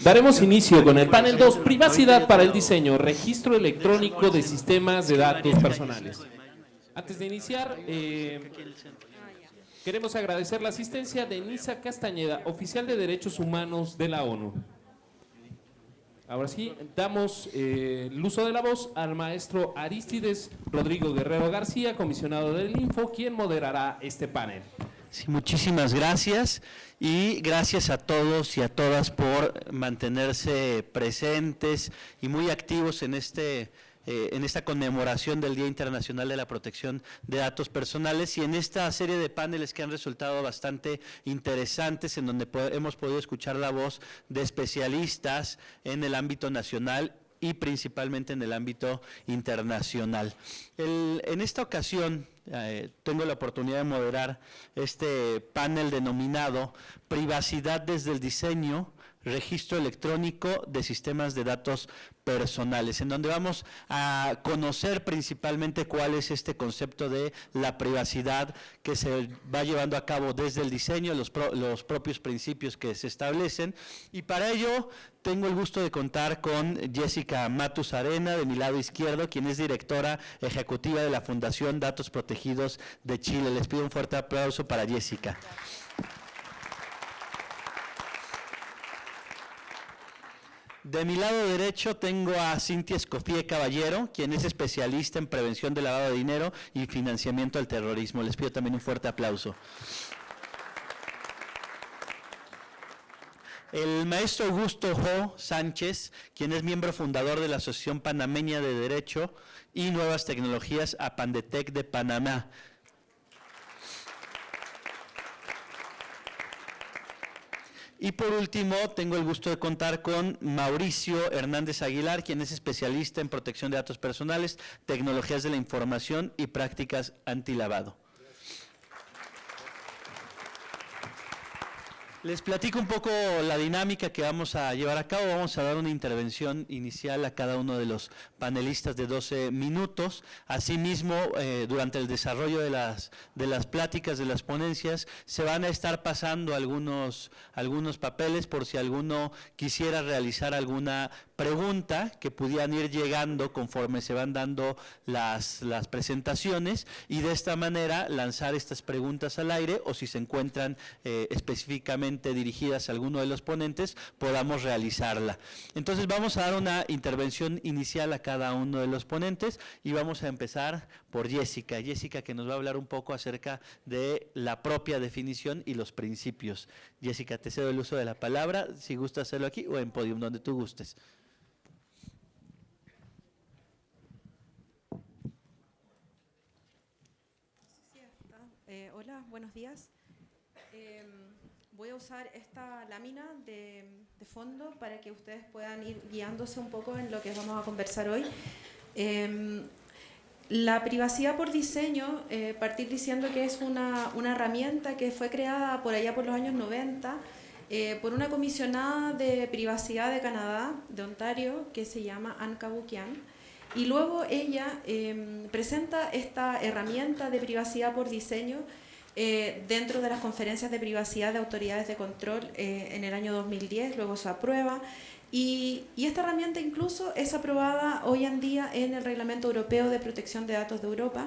Daremos inicio con el panel 2, privacidad para el diseño, registro electrónico de sistemas de datos personales. Antes de iniciar, queremos agradecer la asistencia de Nisa Castañeda, oficial de Derechos Humanos de la ONU. Ahora sí, damos el uso de la voz al maestro Arístides Rodrigo Guerrero García, comisionado del Info, quien moderará este panel. Sí, muchísimas gracias y gracias a todos y a todas por mantenerse presentes y muy activos en esta conmemoración del Día Internacional de la Protección de Datos Personales y en esta serie de paneles que han resultado bastante interesantes, en donde hemos podido escuchar la voz de especialistas en el ámbito nacional y principalmente en el ámbito internacional. En esta ocasión tengo la oportunidad de moderar este panel denominado Privacidad desde el diseño, registro electrónico de sistemas de datos personales, en donde vamos a conocer principalmente cuál es este concepto de la privacidad que se va llevando a cabo desde el diseño, los propios principios que se establecen, y para ello tengo el gusto de contar con Jessica Matus Arena, de mi lado izquierdo, quien es directora ejecutiva de la Fundación Datos Protegidos de Chile. Les pido un fuerte aplauso para Jessica. De mi lado derecho tengo a Cintia Escofía Caballero, quien es especialista en prevención de lavado de dinero y financiamiento al terrorismo. Les pido también un fuerte aplauso. El maestro Augusto Jo Sánchez, quien es miembro fundador de la Asociación Panameña de Derecho y Nuevas Tecnologías Apandetec de Panamá. Y por último, tengo el gusto de contar con Mauricio Hernández Aguilar, quien es especialista en protección de datos personales, tecnologías de la información y prácticas antilavado. Les platico un poco la dinámica que vamos a llevar a cabo. Vamos a dar una intervención inicial a cada uno de los panelistas de 12 minutos. Asimismo, durante el desarrollo de las pláticas, de las ponencias, se van a estar pasando algunos papeles por si alguno quisiera realizar alguna pregunta que pudieran ir llegando conforme se van dando las presentaciones, y de esta manera lanzar estas preguntas al aire, o si se encuentran específicamente dirigidas a alguno de los ponentes, podamos realizarla. Entonces vamos a dar una intervención inicial a cada uno de los ponentes y vamos a empezar por Jessica. Jessica, que nos va a hablar un poco acerca de la propia definición y los principios. Jessica, te cedo el uso de la palabra, si gusta hacerlo aquí o en podium, donde tú gustes. Hola, buenos días. Voy a usar esta lámina de fondo para que ustedes puedan ir guiándose un poco en lo que vamos a conversar hoy. La privacidad por diseño, partir diciendo que es una herramienta que fue creada por allá por los años 90 por una comisionada de privacidad de Canadá, de Ontario, que se llama Anne Cavoukian. Y luego ella presenta esta herramienta de privacidad por diseño dentro de las conferencias de privacidad de autoridades de control en el año 2010, luego se aprueba. Y esta herramienta incluso es aprobada hoy en día en el Reglamento Europeo de Protección de Datos de Europa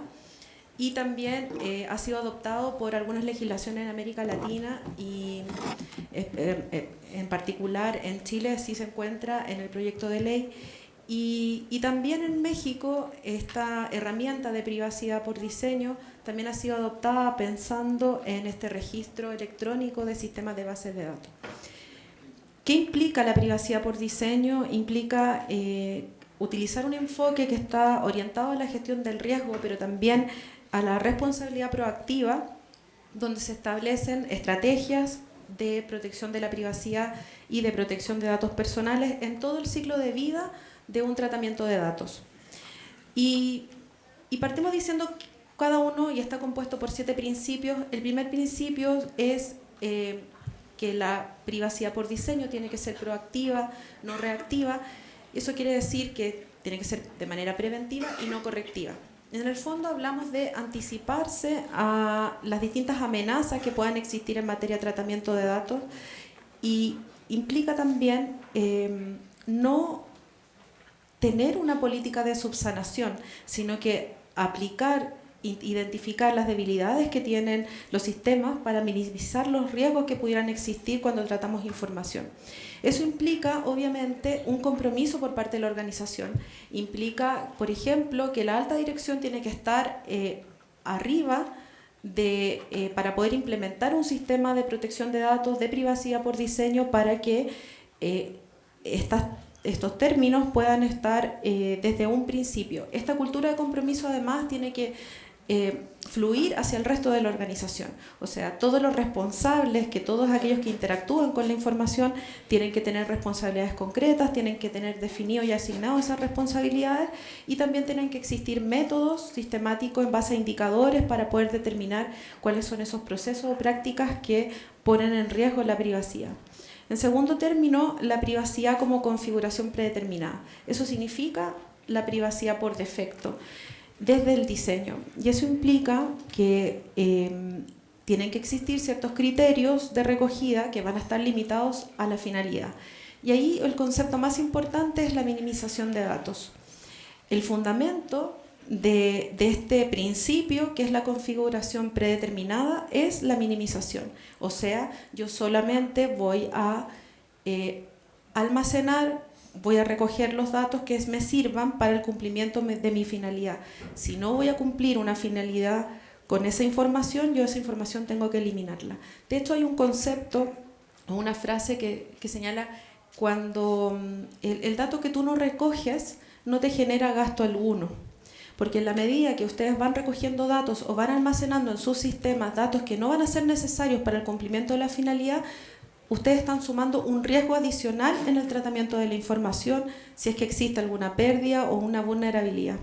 y también ha sido adoptado por algunas legislaciones en América Latina y en particular en Chile sí se encuentra en el proyecto de ley. Y también en México esta herramienta de privacidad por diseño también ha sido adoptada pensando en este registro electrónico de sistemas de bases de datos. ¿Qué implica la privacidad por diseño? Implica utilizar un enfoque que está orientado a la gestión del riesgo, pero también a la responsabilidad proactiva, donde se establecen estrategias de protección de la privacidad y de protección de datos personales en todo el ciclo de vida de un tratamiento de datos. Y partimos diciendo que cada uno y está compuesto por 7 principios. El primer principio es que la privacidad por diseño tiene que ser proactiva, no reactiva. Eso quiere decir que tiene que ser de manera preventiva y no correctiva. En el fondo hablamos de anticiparse a las distintas amenazas que puedan existir en materia de tratamiento de datos y implica también no tener una política de subsanación, sino que aplicar, identificar las debilidades que tienen los sistemas para minimizar los riesgos que pudieran existir cuando tratamos información. Eso implica, obviamente, un compromiso por parte de la organización. Implica, por ejemplo, que la alta dirección tiene que estar arriba para poder implementar un sistema de protección de datos, de privacidad por diseño, para que estos términos puedan estar desde un principio. Esta cultura de compromiso, además, tiene que fluir hacia el resto de la organización. O sea, todos los responsables, que todos aquellos que interactúan con la información, tienen que tener responsabilidades concretas, tienen que tener definido y asignado esas responsabilidades, y también tienen que existir métodos sistemáticos en base a indicadores para poder determinar cuáles son esos procesos o prácticas que ponen en riesgo la privacidad. En segundo término, la privacidad como configuración predeterminada. Eso significa la privacidad por defecto desde el diseño. Y eso implica que tienen que existir ciertos criterios de recogida que van a estar limitados a la finalidad. Y ahí el concepto más importante es la minimización de datos. El fundamento de este principio, que es la configuración predeterminada, es la minimización. O sea, yo solamente voy a almacenar, voy a recoger los datos que me sirvan para el cumplimiento de mi finalidad. Si no voy a cumplir una finalidad con esa información, yo esa información tengo que eliminarla. De hecho, hay un concepto o una frase que señala cuando el dato que tú no recoges no te genera gasto alguno. Porque en la medida que ustedes van recogiendo datos o van almacenando en sus sistemas datos que no van a ser necesarios para el cumplimiento de la finalidad, ustedes están sumando un riesgo adicional en el tratamiento de la información si es que existe alguna pérdida o una vulnerabilidad.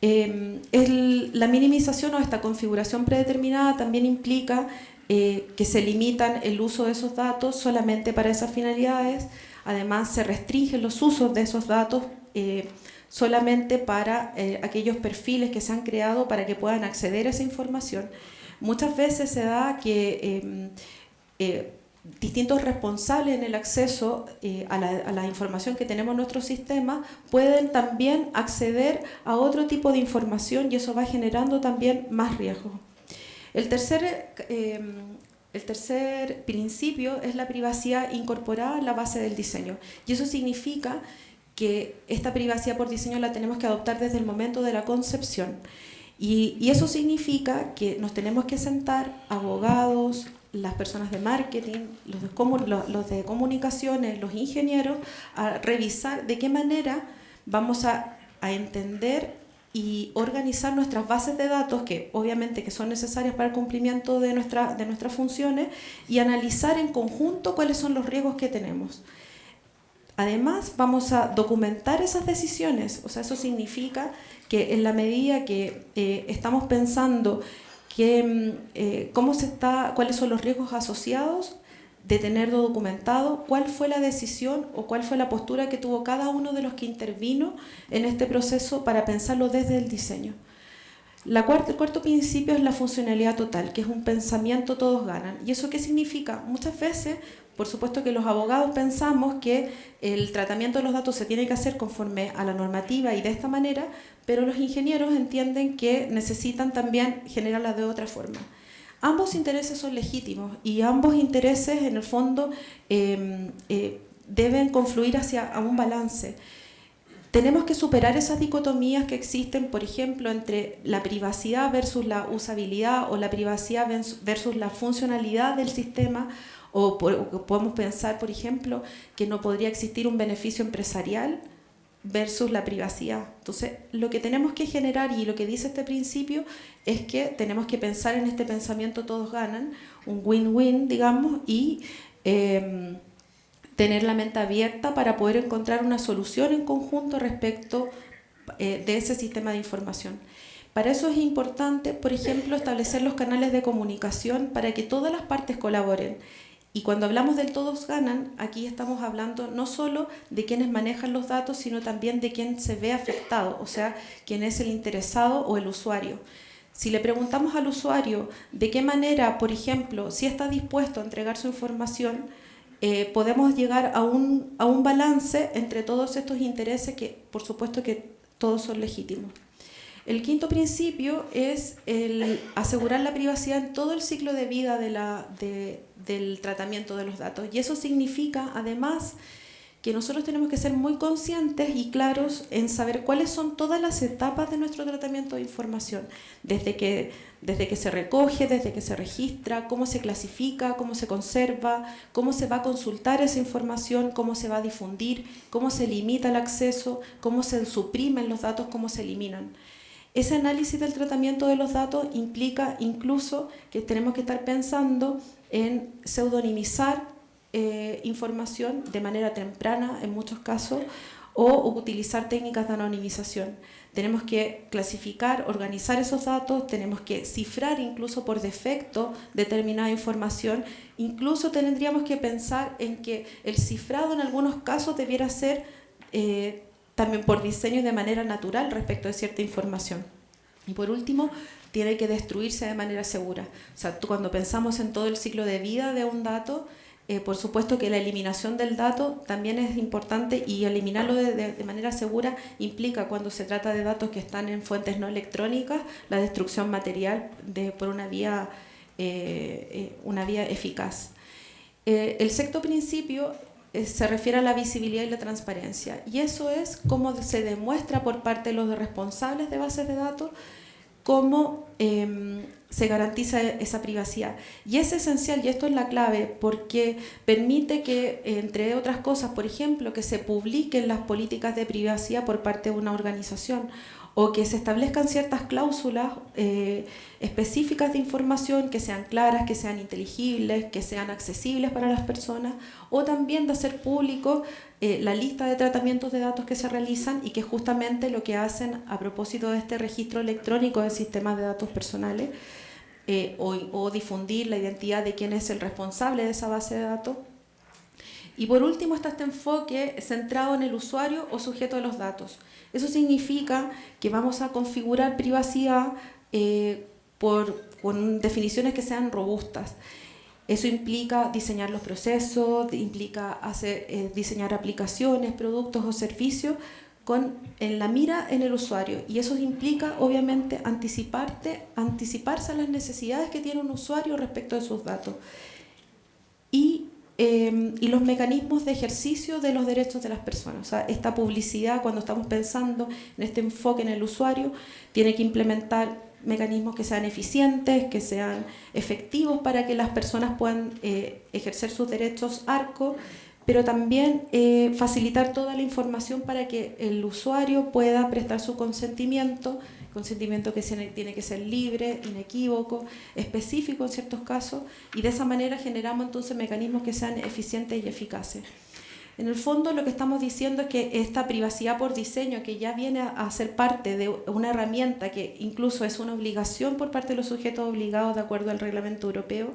La minimización o esta configuración predeterminada también implica que se limitan el uso de esos datos solamente para esas finalidades. Además, se restringen los usos de esos datos solamente para aquellos perfiles que se han creado para que puedan acceder a esa información. Muchas veces se da que distintos responsables en el acceso a la información que tenemos en nuestro sistema pueden también acceder a otro tipo de información, y eso va generando también más riesgo. El tercer principio es la privacidad incorporada en la base del diseño, y eso significa que esta privacidad por diseño la tenemos que adoptar desde el momento de la concepción, y eso significa que nos tenemos que sentar abogados, las personas de marketing, los de comunicaciones, los ingenieros, a revisar de qué manera vamos a entender y organizar nuestras bases de datos, que obviamente que son necesarias para el cumplimiento de nuestras funciones, y analizar en conjunto cuáles son los riesgos que tenemos. Además, vamos a documentar esas decisiones. O sea, eso significa que en la medida que estamos pensando cuáles son los riesgos asociados, de tenerlo documentado, cuál fue la decisión o cuál fue la postura que tuvo cada uno de los que intervino en este proceso para pensarlo desde el diseño. El cuarto principio es la funcionalidad total, que es un pensamiento todos ganan. ¿Y eso qué significa? Muchas veces, por supuesto que los abogados pensamos que el tratamiento de los datos se tiene que hacer conforme a la normativa y de esta manera, pero los ingenieros entienden que necesitan también generarla de otra forma. Ambos intereses son legítimos y ambos intereses, en el fondo, deben confluir hacia un balance. Tenemos que superar esas dicotomías que existen, por ejemplo, entre la privacidad versus la usabilidad, o la privacidad versus la funcionalidad del sistema, o podemos pensar, por ejemplo, que no podría existir un beneficio empresarial versus la privacidad. Entonces, lo que tenemos que generar, y lo que dice este principio, es que tenemos que pensar en este pensamiento todos ganan, un win-win, digamos, y tener la mente abierta para poder encontrar una solución en conjunto respecto de ese sistema de información. Para eso es importante, por ejemplo, establecer los canales de comunicación para que todas las partes colaboren. Y cuando hablamos del todos ganan, aquí estamos hablando no solo de quienes manejan los datos, sino también de quien se ve afectado, o sea, quién es el interesado o el usuario. Si le preguntamos al usuario de qué manera, por ejemplo, si está dispuesto a entregar su información, podemos llegar a un balance entre todos estos intereses que, por supuesto, que todos son legítimos. El quinto principio es el asegurar la privacidad en todo el ciclo de vida del tratamiento de los datos. Y eso significa, además, que nosotros tenemos que ser muy conscientes y claros en saber cuáles son todas las etapas de nuestro tratamiento de información, desde que se recoge, desde que se registra, cómo se clasifica, cómo se conserva, cómo se va a consultar esa información, cómo se va a difundir, cómo se limita el acceso, cómo se suprimen los datos, cómo se eliminan. Ese análisis del tratamiento de los datos implica incluso que tenemos que estar pensando en pseudonimizar información de manera temprana en muchos casos o utilizar técnicas de anonimización. Tenemos que clasificar, organizar esos datos, tenemos que cifrar incluso por defecto determinada información. Incluso tendríamos que pensar en que el cifrado en algunos casos debiera ser también por diseño y de manera natural respecto de cierta información. Y por último, tiene que destruirse de manera segura. O sea, cuando pensamos en todo el ciclo de vida de un dato, por supuesto que la eliminación del dato también es importante, y eliminarlo de manera segura implica, cuando se trata de datos que están en fuentes no electrónicas, la destrucción material por una vía eficaz. El sexto principio se refiere a la visibilidad y la transparencia, y eso es cómo se demuestra por parte de los responsables de bases de datos cómo se garantiza esa privacidad. Y es esencial, y esto es la clave, porque permite que, entre otras cosas, por ejemplo, que se publiquen las políticas de privacidad por parte de una organización, o que se establezcan ciertas cláusulas específicas de información que sean claras, que sean inteligibles, que sean accesibles para las personas, o también de hacer público la lista de tratamientos de datos que se realizan, y que justamente lo que hacen a propósito de este registro electrónico de sistemas de datos personales, o difundir la identidad de quién es el responsable de esa base de datos. Y por último está este enfoque centrado en el usuario o sujeto de los datos. Eso significa que vamos a configurar privacidad con definiciones que sean robustas. Eso implica diseñar los procesos, implica diseñar aplicaciones, productos o servicios en la mira en el usuario. Y eso implica, obviamente, anticiparse a las necesidades que tiene un usuario respecto de sus datos. Y los mecanismos de ejercicio de los derechos de las personas. O sea, esta publicidad, cuando estamos pensando en este enfoque en el usuario, tiene que implementar mecanismos que sean eficientes, que sean efectivos para que las personas puedan ejercer sus derechos ARCO, pero también facilitar toda la información para que el usuario pueda prestar su consentimiento que tiene que ser libre, inequívoco, específico en ciertos casos, y de esa manera generamos entonces mecanismos que sean eficientes y eficaces. En el fondo, lo que estamos diciendo es que esta privacidad por diseño, que ya viene a ser parte de una herramienta que incluso es una obligación por parte de los sujetos obligados de acuerdo al reglamento europeo,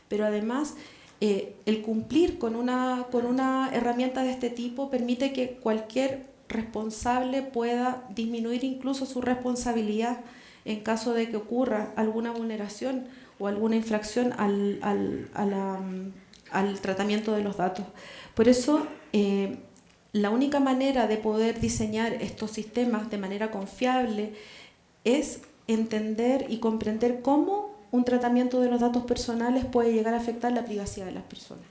pero además el cumplir con una herramienta de este tipo permite que cualquier responsable pueda disminuir incluso su responsabilidad en caso de que ocurra alguna vulneración o alguna infracción al tratamiento de los datos. Por eso, la única manera de poder diseñar estos sistemas de manera confiable es entender y comprender cómo un tratamiento de los datos personales puede llegar a afectar la privacidad de las personas.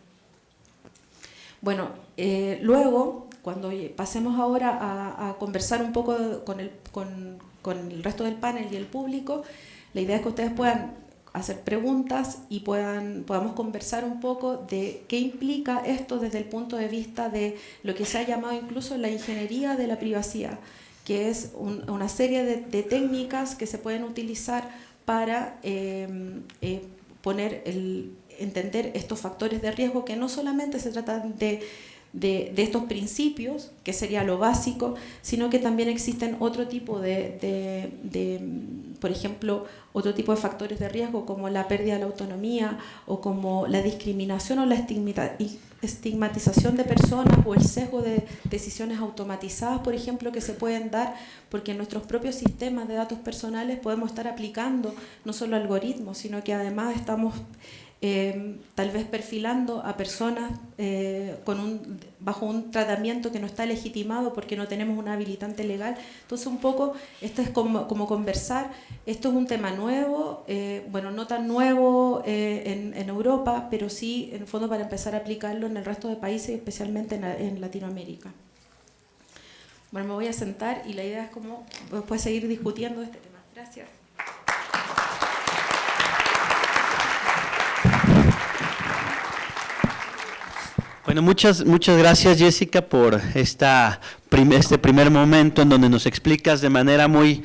Bueno, luego, cuando pasemos ahora a conversar un poco con el resto del panel y el público, la idea es que ustedes puedan hacer preguntas y podamos conversar un poco de qué implica esto desde el punto de vista de lo que se ha llamado incluso la ingeniería de la privacidad, que es una serie de técnicas que se pueden utilizar para entender estos factores de riesgo, que no solamente se trata de estos principios, que sería lo básico, sino que también existen otro tipo por ejemplo, otro tipo de factores de riesgo, como la pérdida de la autonomía, o como la discriminación o la estigmatización de personas, o el sesgo de decisiones automatizadas, por ejemplo, que se pueden dar porque en nuestros propios sistemas de datos personales podemos estar aplicando no solo algoritmos, sino que además estamos tal vez perfilando a personas bajo un tratamiento que no está legitimado porque no tenemos una habilitante legal. Entonces un poco esto es como conversar, esto es un tema nuevo, bueno, no tan nuevo en Europa, pero sí en el fondo para empezar a aplicarlo en el resto de países, especialmente en Latinoamérica. Bueno, me voy a sentar y la idea es como después seguir discutiendo este tema. Gracias. Bueno, muchas gracias, Jessica, por este primer momento en donde nos explicas de manera muy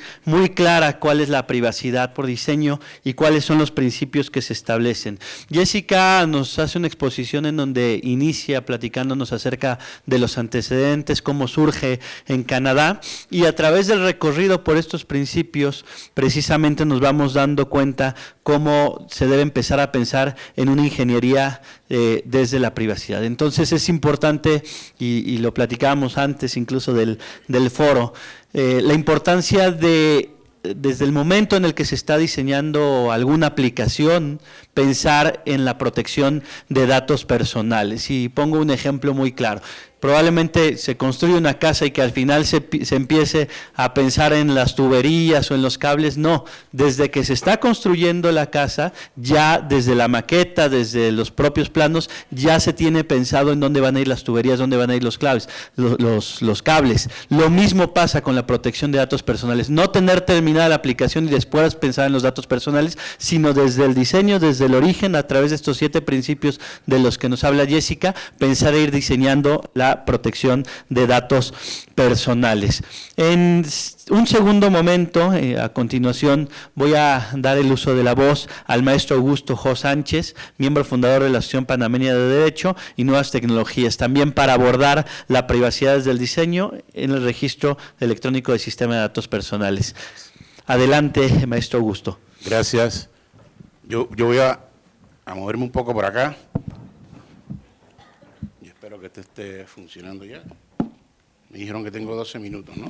clara cuál es la privacidad por diseño y cuáles son los principios que se establecen. Jessica nos hace una exposición en donde inicia platicándonos acerca de los antecedentes, cómo surge en Canadá, y a través del recorrido por estos principios precisamente nos vamos dando cuenta cómo se debe empezar a pensar en una ingeniería desde la privacidad. Entonces es importante, y lo platicábamos antes incluso del foro, la importancia de, desde el momento en el que se está diseñando alguna aplicación, pensar en la protección de datos personales. Y pongo un ejemplo muy claro. Probablemente se construye una casa y que al final se empiece a pensar en las tuberías o en los cables. No, desde que se está construyendo la casa, ya desde la maqueta, desde los propios planos, ya se tiene pensado en dónde van a ir las tuberías, dónde van a ir los cables. Lo mismo pasa con la protección de datos personales. No tener terminada la aplicación y después pensar en los datos personales, sino desde el diseño, desde el origen, a través de estos 7 principios de los que nos habla Jessica, pensar e ir diseñando la protección de datos personales. En un segundo momento, a continuación, voy a dar el uso de la voz al maestro Augusto Jo Sánchez, miembro fundador de la Asociación Panameña de Derecho y Nuevas Tecnologías, también para abordar la privacidad desde el diseño en el registro electrónico del sistema de datos personales. Adelante, maestro Augusto. Gracias. Yo voy a moverme un poco por acá. Espero que esto esté funcionando ya. Me dijeron que tengo 12 minutos, ¿no?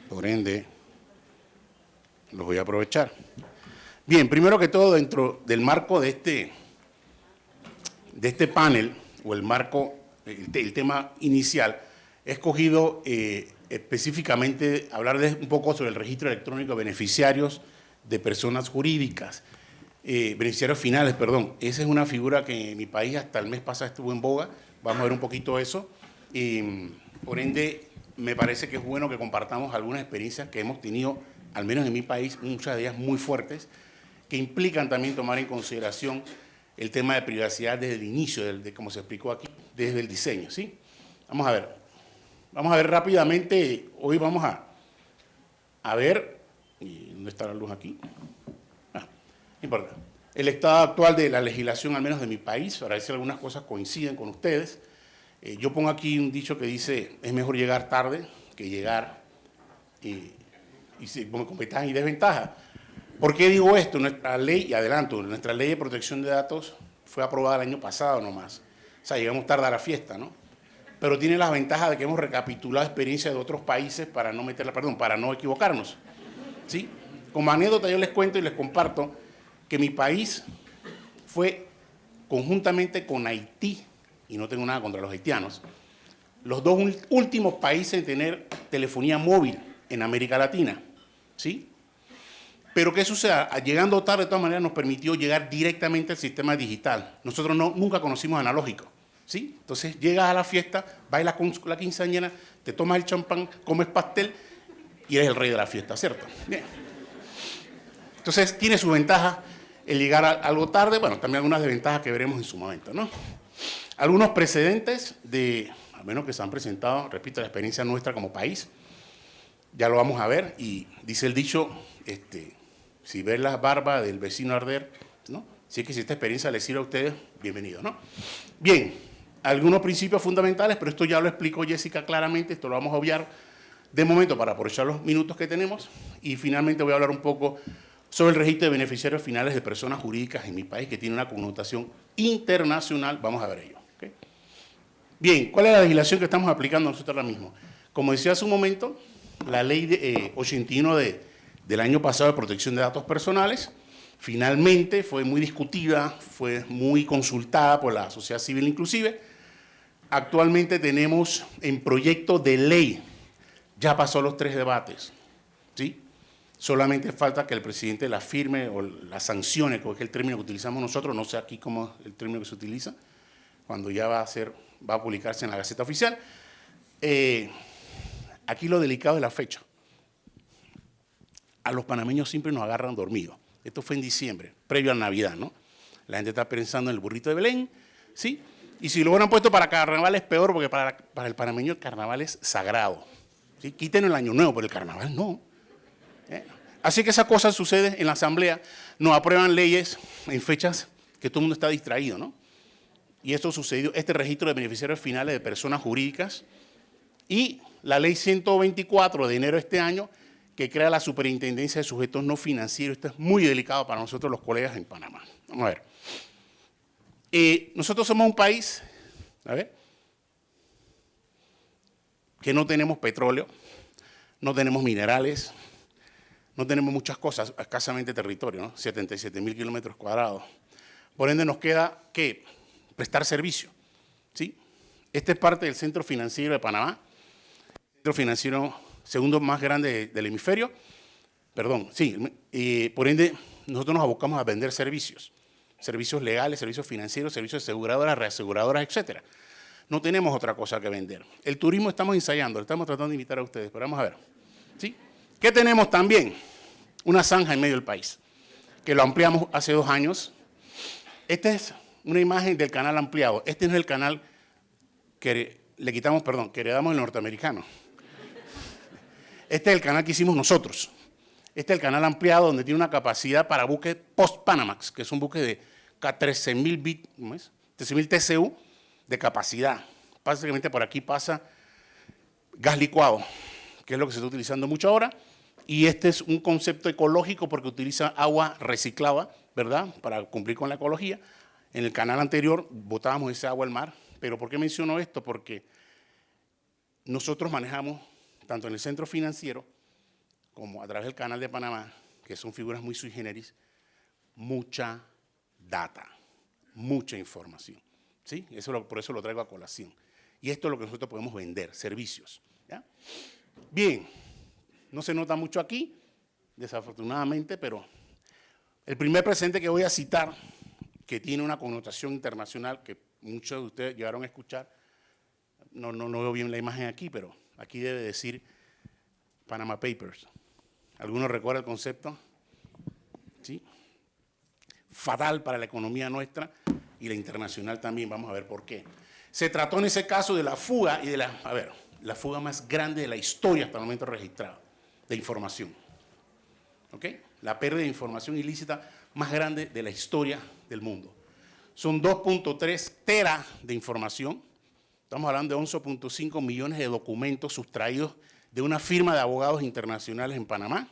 Por ende, los voy a aprovechar. Bien, primero que todo, dentro del marco de este panel, o el marco, el tema inicial, he escogido específicamente hablar un poco sobre el registro electrónico de beneficiarios de personas jurídicas. Beneficiarios finales, perdón. Esa es una figura que en mi país hasta el mes pasado estuvo en boga. Vamos a ver un poquito eso. Por ende, me parece que es bueno que compartamos algunas experiencias que hemos tenido, al menos en mi país, muchas de ellas muy fuertes, que implican también tomar en consideración el tema de privacidad desde el inicio, como se explicó aquí, desde el diseño, ¿sí? Vamos a ver. Vamos a ver rápidamente. Hoy vamos a ver, ¿dónde está la luz aquí? No importa. El estado actual de la legislación, al menos de mi país, para ver si algunas cosas coinciden con ustedes. Yo pongo aquí un dicho que dice, es mejor llegar tarde que llegar con ventajas y desventajas. ¿Por qué digo esto? Nuestra ley, y adelanto, nuestra ley de protección de datos fue aprobada el año pasado nomás. O sea, llegamos tarde a la fiesta, ¿no? Pero tiene las ventajas de que hemos recapitulado experiencias de otros países para no equivocarnos, ¿sí? Como anécdota yo les cuento y les comparto que mi país fue conjuntamente con Haití, y no tengo nada contra los haitianos, los 2 últimos países en tener telefonía móvil en América Latina, ¿sí? Pero ¿qué sucede? Llegando tarde, de todas maneras, nos permitió llegar directamente al sistema digital. Nosotros nunca conocimos analógico, ¿sí? Entonces, llegas a la fiesta, bailas con la quinceañera, te tomas el champán, comes pastel y eres el rey de la fiesta, ¿cierto? Bien. Entonces, tiene su ventaja el llegar algo tarde, bueno, también algunas desventajas que veremos en su momento, ¿no? Algunos precedentes al menos que se han presentado, repito, la experiencia nuestra como país, ya lo vamos a ver, y dice el dicho, si ves la barba del vecino arder, ¿no? Si es que si esta experiencia les sirve a ustedes, bienvenidos, ¿no? Bien, algunos principios fundamentales, pero esto ya lo explicó Jessica claramente, esto lo vamos a obviar de momento para aprovechar los minutos que tenemos, y finalmente voy a hablar un poco sobre el registro de beneficiarios finales de personas jurídicas en mi país, que tiene una connotación internacional. Vamos a ver ello. ¿Okay? Bien, ¿cuál es la legislación que estamos aplicando nosotros ahora mismo? Como decía hace un momento, la ley 81 del año pasado de protección de datos personales Finalmente fue muy discutida, fue muy consultada por la sociedad civil inclusive. Actualmente tenemos en proyecto de ley, ya pasó los 3 debates, ¿sí? Solamente falta que el presidente la firme o la sancione, que es el término que utilizamos nosotros, no sé aquí cómo es el término que se utiliza, cuando ya va a publicarse en la Gaceta Oficial. Aquí lo delicado es la fecha. A los panameños siempre nos agarran dormidos. Esto fue en diciembre, previo a Navidad, ¿no? La gente está pensando en el burrito de Belén, ¿sí? Y si lo hubieran puesto para carnaval es peor, porque para el panameño el carnaval es sagrado, ¿sí? Quiten el año nuevo, pero el carnaval no. Así que esa cosa sucede en la Asamblea. Nos aprueban leyes en fechas que todo el mundo está distraído, ¿no? Y esto sucedió, este registro de beneficiarios finales de personas jurídicas y la ley 124 de enero de este año, que crea la superintendencia de sujetos no financieros. Esto es muy delicado para nosotros los colegas en Panamá. Vamos a ver. Nosotros somos un país, a ver, que no tenemos petróleo, no tenemos minerales, no tenemos muchas cosas, escasamente territorio, ¿no? 77.000 kilómetros cuadrados. Por ende nos queda, ¿qué? Prestar servicio, ¿sí? Este es parte del centro financiero de Panamá, centro financiero segundo más grande del hemisferio, perdón, sí, por ende nosotros nos abocamos a vender servicios, servicios legales, servicios financieros, servicios aseguradoras, reaseguradoras, etcétera. No tenemos otra cosa que vender. El turismo estamos ensayando, estamos tratando de invitar a ustedes, pero vamos a ver, ¿sí? ¿Qué tenemos también? Una zanja en medio del país, que lo ampliamos hace 2 años. Esta es una imagen del canal ampliado. Este no es el canal que le quitamos, perdón, que heredamos el norteamericano. Este es el canal que hicimos nosotros. Este es el canal ampliado donde tiene una capacidad para buques post-Panamax, que es un buque de 13.000 TCU de capacidad. Básicamente por aquí pasa gas licuado, que es lo que se está utilizando mucho ahora. Y este es un concepto ecológico porque utiliza agua reciclada, ¿verdad?, para cumplir con la ecología. En el canal anterior botábamos ese agua al mar. Pero ¿por qué menciono esto? Porque nosotros manejamos, tanto en el centro financiero como a través del canal de Panamá, que son figuras muy sui generis, mucha data, mucha información, ¿sí? Por eso lo traigo a colación. Y esto es lo que nosotros podemos vender, servicios, ¿ya? Bien, no se nota mucho aquí, desafortunadamente, pero el primer presente que voy a citar, que tiene una connotación internacional que muchos de ustedes llegaron a escuchar, no veo bien la imagen aquí, pero aquí debe decir Panama Papers. ¿Alguno recuerda el concepto? ¿Sí? Fatal para la economía nuestra y la internacional también, vamos a ver por qué. Se trató en ese caso de la fuga y de la fuga más grande de la historia hasta el momento registrada, de información. ¿Ok? La pérdida de información ilícita más grande de la historia del mundo. Son 2.3 teras de información. Estamos hablando de 11.5 millones de documentos sustraídos de una firma de abogados internacionales en Panamá.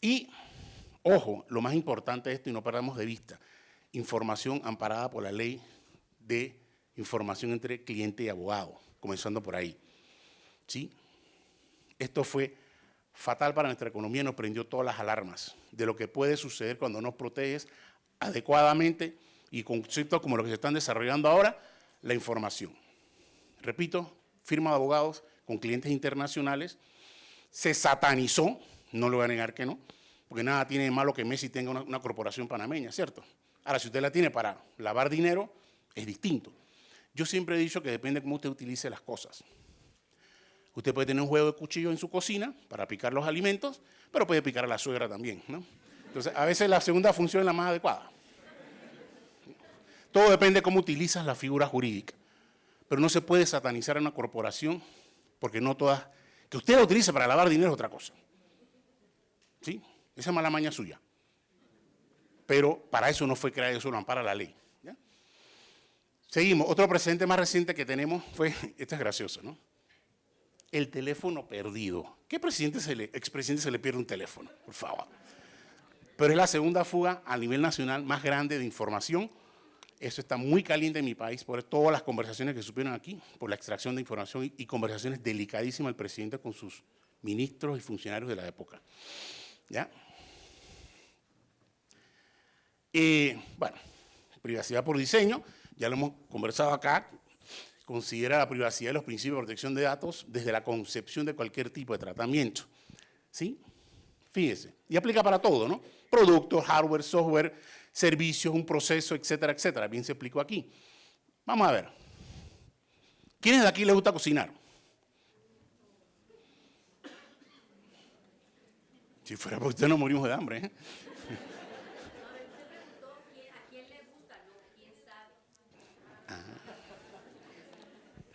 Y, ojo, lo más importante de esto, y no perdamos de vista, información amparada por la ley de información entre cliente y abogado, comenzando por ahí. ¿Sí? Esto fue fatal para nuestra economía, nos prendió todas las alarmas de lo que puede suceder cuando no proteges adecuadamente y conceptos como los que se están desarrollando ahora, la información. Repito, firma de abogados con clientes internacionales, se satanizó, no le voy a negar que no, porque nada tiene de malo que Messi tenga una corporación panameña, ¿cierto? Ahora, si usted la tiene para lavar dinero, es distinto. Yo siempre he dicho que depende de cómo usted utilice las cosas. Usted puede tener un juego de cuchillo en su cocina para picar los alimentos, pero puede picar a la suegra también, ¿no? Entonces, a veces la segunda función es la más adecuada. Todo depende de cómo utilizas la figura jurídica. Pero no se puede satanizar a una corporación porque no todas... Que usted la utilice para lavar dinero es otra cosa. ¿Sí? Esa es mala maña suya. Pero para eso no fue creado, eso lo ampara la ley. ¿Ya? Seguimos. Otro precedente más reciente que tenemos fue... Esto es gracioso, ¿no? El teléfono perdido. ¿Qué expresidente se le pierde un teléfono? Por favor. Pero es la segunda fuga a nivel nacional más grande de información. Eso está muy caliente en mi país por todas las conversaciones que supieron aquí, por la extracción de información y conversaciones delicadísimas del presidente con sus ministros y funcionarios de la época. ¿Ya? Bueno, privacidad por diseño, ya lo hemos conversado acá, considera la privacidad y los principios de protección de datos desde la concepción de cualquier tipo de tratamiento. ¿Sí? Fíjese, y aplica para todo, ¿no? Productos, hardware, software, servicios, un proceso, etcétera, etcétera. Bien se explicó aquí. Vamos a ver. ¿Quiénes de aquí les gusta cocinar? Si fuera por usted nos morimos de hambre, ¿eh?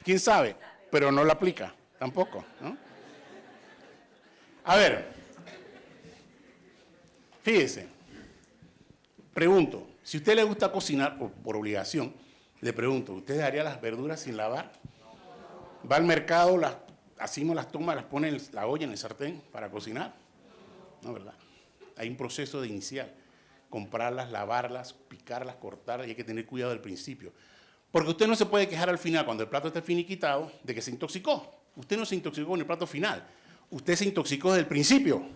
¿Quién sabe? Pero no lo aplica, tampoco, ¿no? A ver, fíjese, pregunto, si a usted le gusta cocinar por obligación, le pregunto, ¿usted dejaría las verduras sin lavar? ¿Va al mercado, así no las toma, las pone en la olla, en el sartén para cocinar? No, ¿verdad? Hay un proceso de inicial, comprarlas, lavarlas, picarlas, cortarlas, y hay que tener cuidado al principio. Porque usted no se puede quejar al final, cuando el plato esté finiquitado, de que se intoxicó. Usted no se intoxicó en el plato final. Usted se intoxicó desde el principio,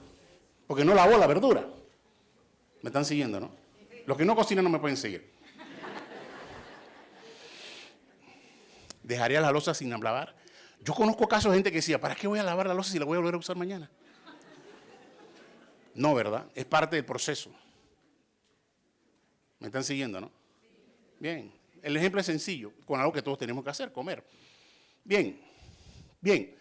porque no lavó la verdura. ¿Me están siguiendo, no? Los que no cocinan no me pueden seguir. ¿Dejaría la loza sin lavar? Yo conozco casos de gente que decía, ¿para qué voy a lavar la loza si la voy a volver a usar mañana? No, ¿verdad? Es parte del proceso. ¿Me están siguiendo, no? Bien. El ejemplo es sencillo, con algo que todos tenemos que hacer, comer. Bien, bien.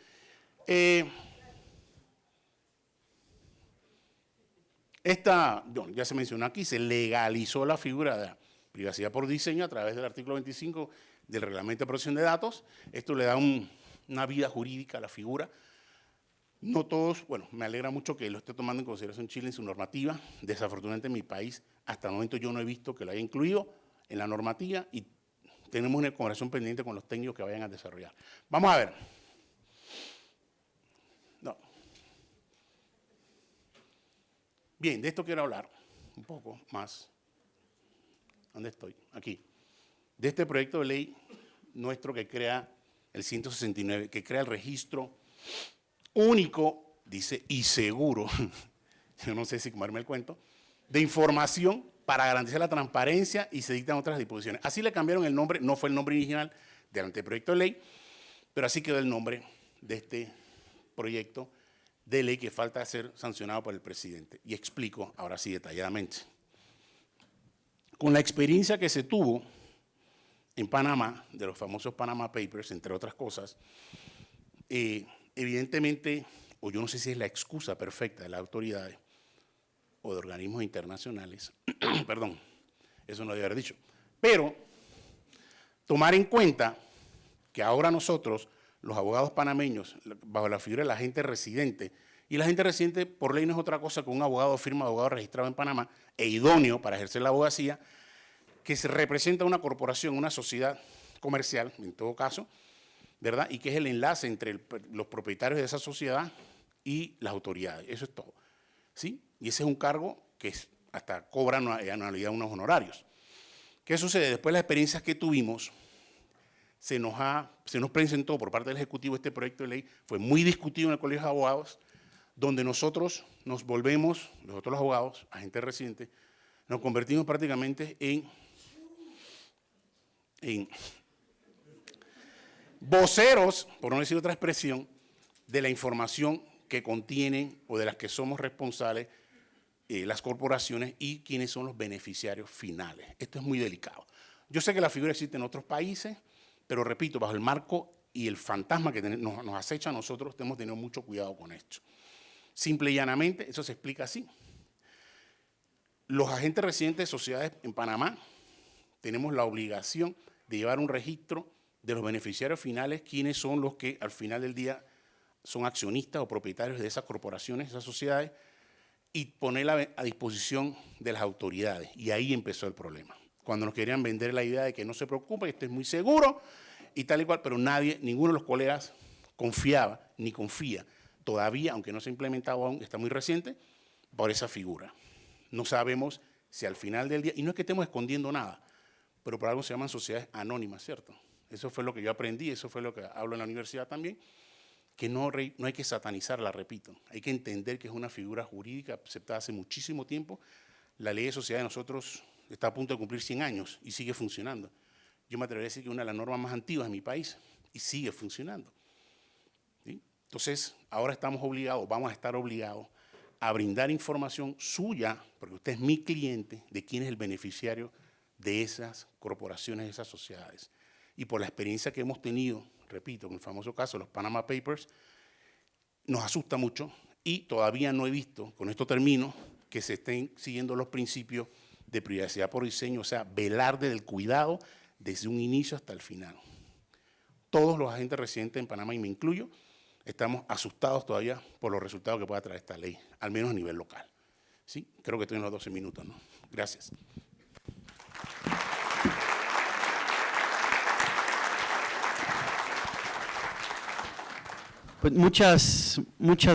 Ya se mencionó aquí, se legalizó la figura de la privacidad por diseño a través del artículo 25 del Reglamento de Protección de Datos. Esto le da una vida jurídica a la figura. No todos, bueno, me alegra mucho que lo esté tomando en consideración Chile en su normativa. Desafortunadamente en mi país, hasta el momento yo no he visto que lo haya incluido en la normativa y tenemos una conversación pendiente con los técnicos que vayan a desarrollar. Vamos a ver. No. Bien, de esto quiero hablar un poco más. ¿Dónde estoy? Aquí. De este proyecto de ley nuestro que crea el 169, que crea el registro único, dice, y seguro, yo no sé si comerme el cuento, de información para garantizar la transparencia y se dictan otras disposiciones. Así le cambiaron el nombre, no fue el nombre original del anteproyecto de ley, pero así quedó el nombre de este proyecto de ley que falta ser sancionado por el presidente. Y explico ahora sí detalladamente. Con la experiencia que se tuvo en Panamá, de los famosos Panama Papers, entre otras cosas, evidentemente, o yo no sé si es la excusa perfecta de las autoridades, o de organismos internacionales, perdón, eso no debe haber dicho, pero tomar en cuenta que ahora nosotros, los abogados panameños, bajo la figura del agente residente, y el agente residente por ley no es otra cosa que un abogado firma de abogado registrado en Panamá e idóneo para ejercer la abogacía, que se representa una corporación, una sociedad comercial, en todo caso, ¿verdad? Y que es el enlace entre los propietarios de esa sociedad y las autoridades, eso es todo, ¿sí? Y ese es un cargo que hasta cobra anualidad unos honorarios. ¿Qué sucede? Después de las experiencias que tuvimos, se nos presentó por parte del Ejecutivo este proyecto de ley, fue muy discutido en el Colegio de Abogados, donde nosotros nos volvemos, nosotros los abogados, agentes residentes, nos convertimos prácticamente en voceros, por no decir otra expresión, de la información que contienen o de las que somos responsables las corporaciones y quiénes son los beneficiarios finales. Esto es muy delicado. Yo sé que la figura existe en otros países, pero repito, bajo el marco y el fantasma que nos acecha a nosotros, hemos tenido mucho cuidado con esto. Simple y llanamente, eso se explica así. Los agentes residentes de sociedades en Panamá tenemos la obligación de llevar un registro de los beneficiarios finales, quiénes son los que al final del día son accionistas o propietarios de esas corporaciones, esas sociedades, y ponerla a disposición de las autoridades. Y ahí empezó el problema. Cuando nos querían vender la idea de que no se preocupe, que esto es muy seguro y tal y cual, pero ninguno de los colegas confiaba ni confía todavía, aunque no se ha implementado aún, está muy reciente, por esa figura. No sabemos si al final del día, y no es que estemos escondiendo nada, pero por algo se llaman sociedades anónimas, ¿cierto? Eso fue lo que yo aprendí, eso fue lo que hablo en la universidad también, que no hay que satanizarla, repito, hay que entender que es una figura jurídica aceptada hace muchísimo tiempo. La ley de sociedad de nosotros está a punto de cumplir 100 años y sigue funcionando. Yo me atrevería a decir que es una de las normas más antiguas de mi país y sigue funcionando. ¿Sí? Entonces, ahora estamos obligados, vamos a estar obligados a brindar información suya, porque usted es mi cliente, de quién es el beneficiario de esas corporaciones, de esas sociedades. Y por la experiencia que hemos tenido, repito, con el famoso caso de los Panama Papers, nos asusta mucho y todavía no he visto, con esto termino, que se estén siguiendo los principios de privacidad por diseño, o sea, velar desde el cuidado desde un inicio hasta el final. Todos los agentes residentes en Panamá, y me incluyo, estamos asustados todavía por los resultados que pueda traer esta ley, al menos a nivel local. ¿Sí? Creo que estoy en los 12 minutos, ¿no? Gracias. Pues muchas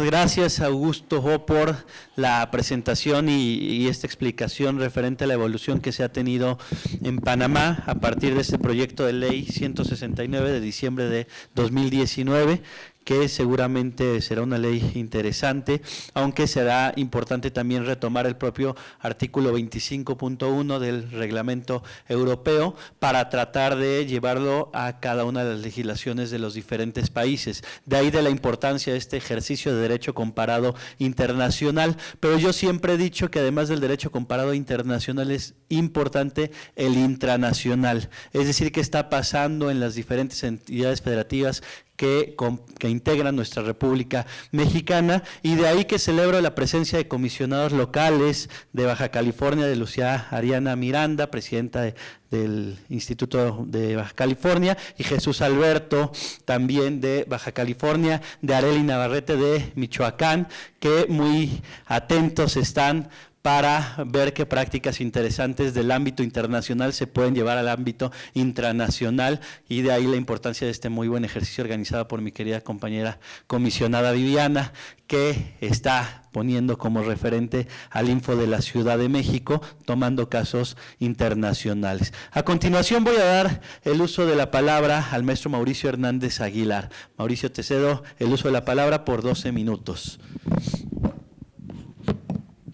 gracias, Augusto Jo, por la presentación y esta explicación referente a la evolución que se ha tenido en Panamá a partir de este proyecto de ley 169 de diciembre de 2019, que seguramente será una ley interesante, aunque será importante también retomar el propio artículo 25.1 del reglamento europeo para tratar de llevarlo a cada una de las legislaciones de los diferentes países. De ahí de la importancia de este ejercicio de derecho comparado internacional, pero yo siempre he dicho que además del derecho comparado internacional es importante el intranacional, es decir, qué está pasando en las diferentes entidades federativas que integran nuestra República Mexicana, y de ahí que celebro la presencia de comisionados locales de Baja California, de Lucía Ariana Miranda, presidenta del Instituto de Baja California, y Jesús Alberto, también de Baja California, de Arely Navarrete de Michoacán, que muy atentos están para ver qué prácticas interesantes del ámbito internacional se pueden llevar al ámbito intranacional, y de ahí la importancia de este muy buen ejercicio organizado por mi querida compañera comisionada Viviana, que está poniendo como referente al Info de la Ciudad de México, tomando casos internacionales. A continuación voy a dar el uso de la palabra al maestro Mauricio Hernández Aguilar. Mauricio, te cedo el uso de la palabra por 12 minutos.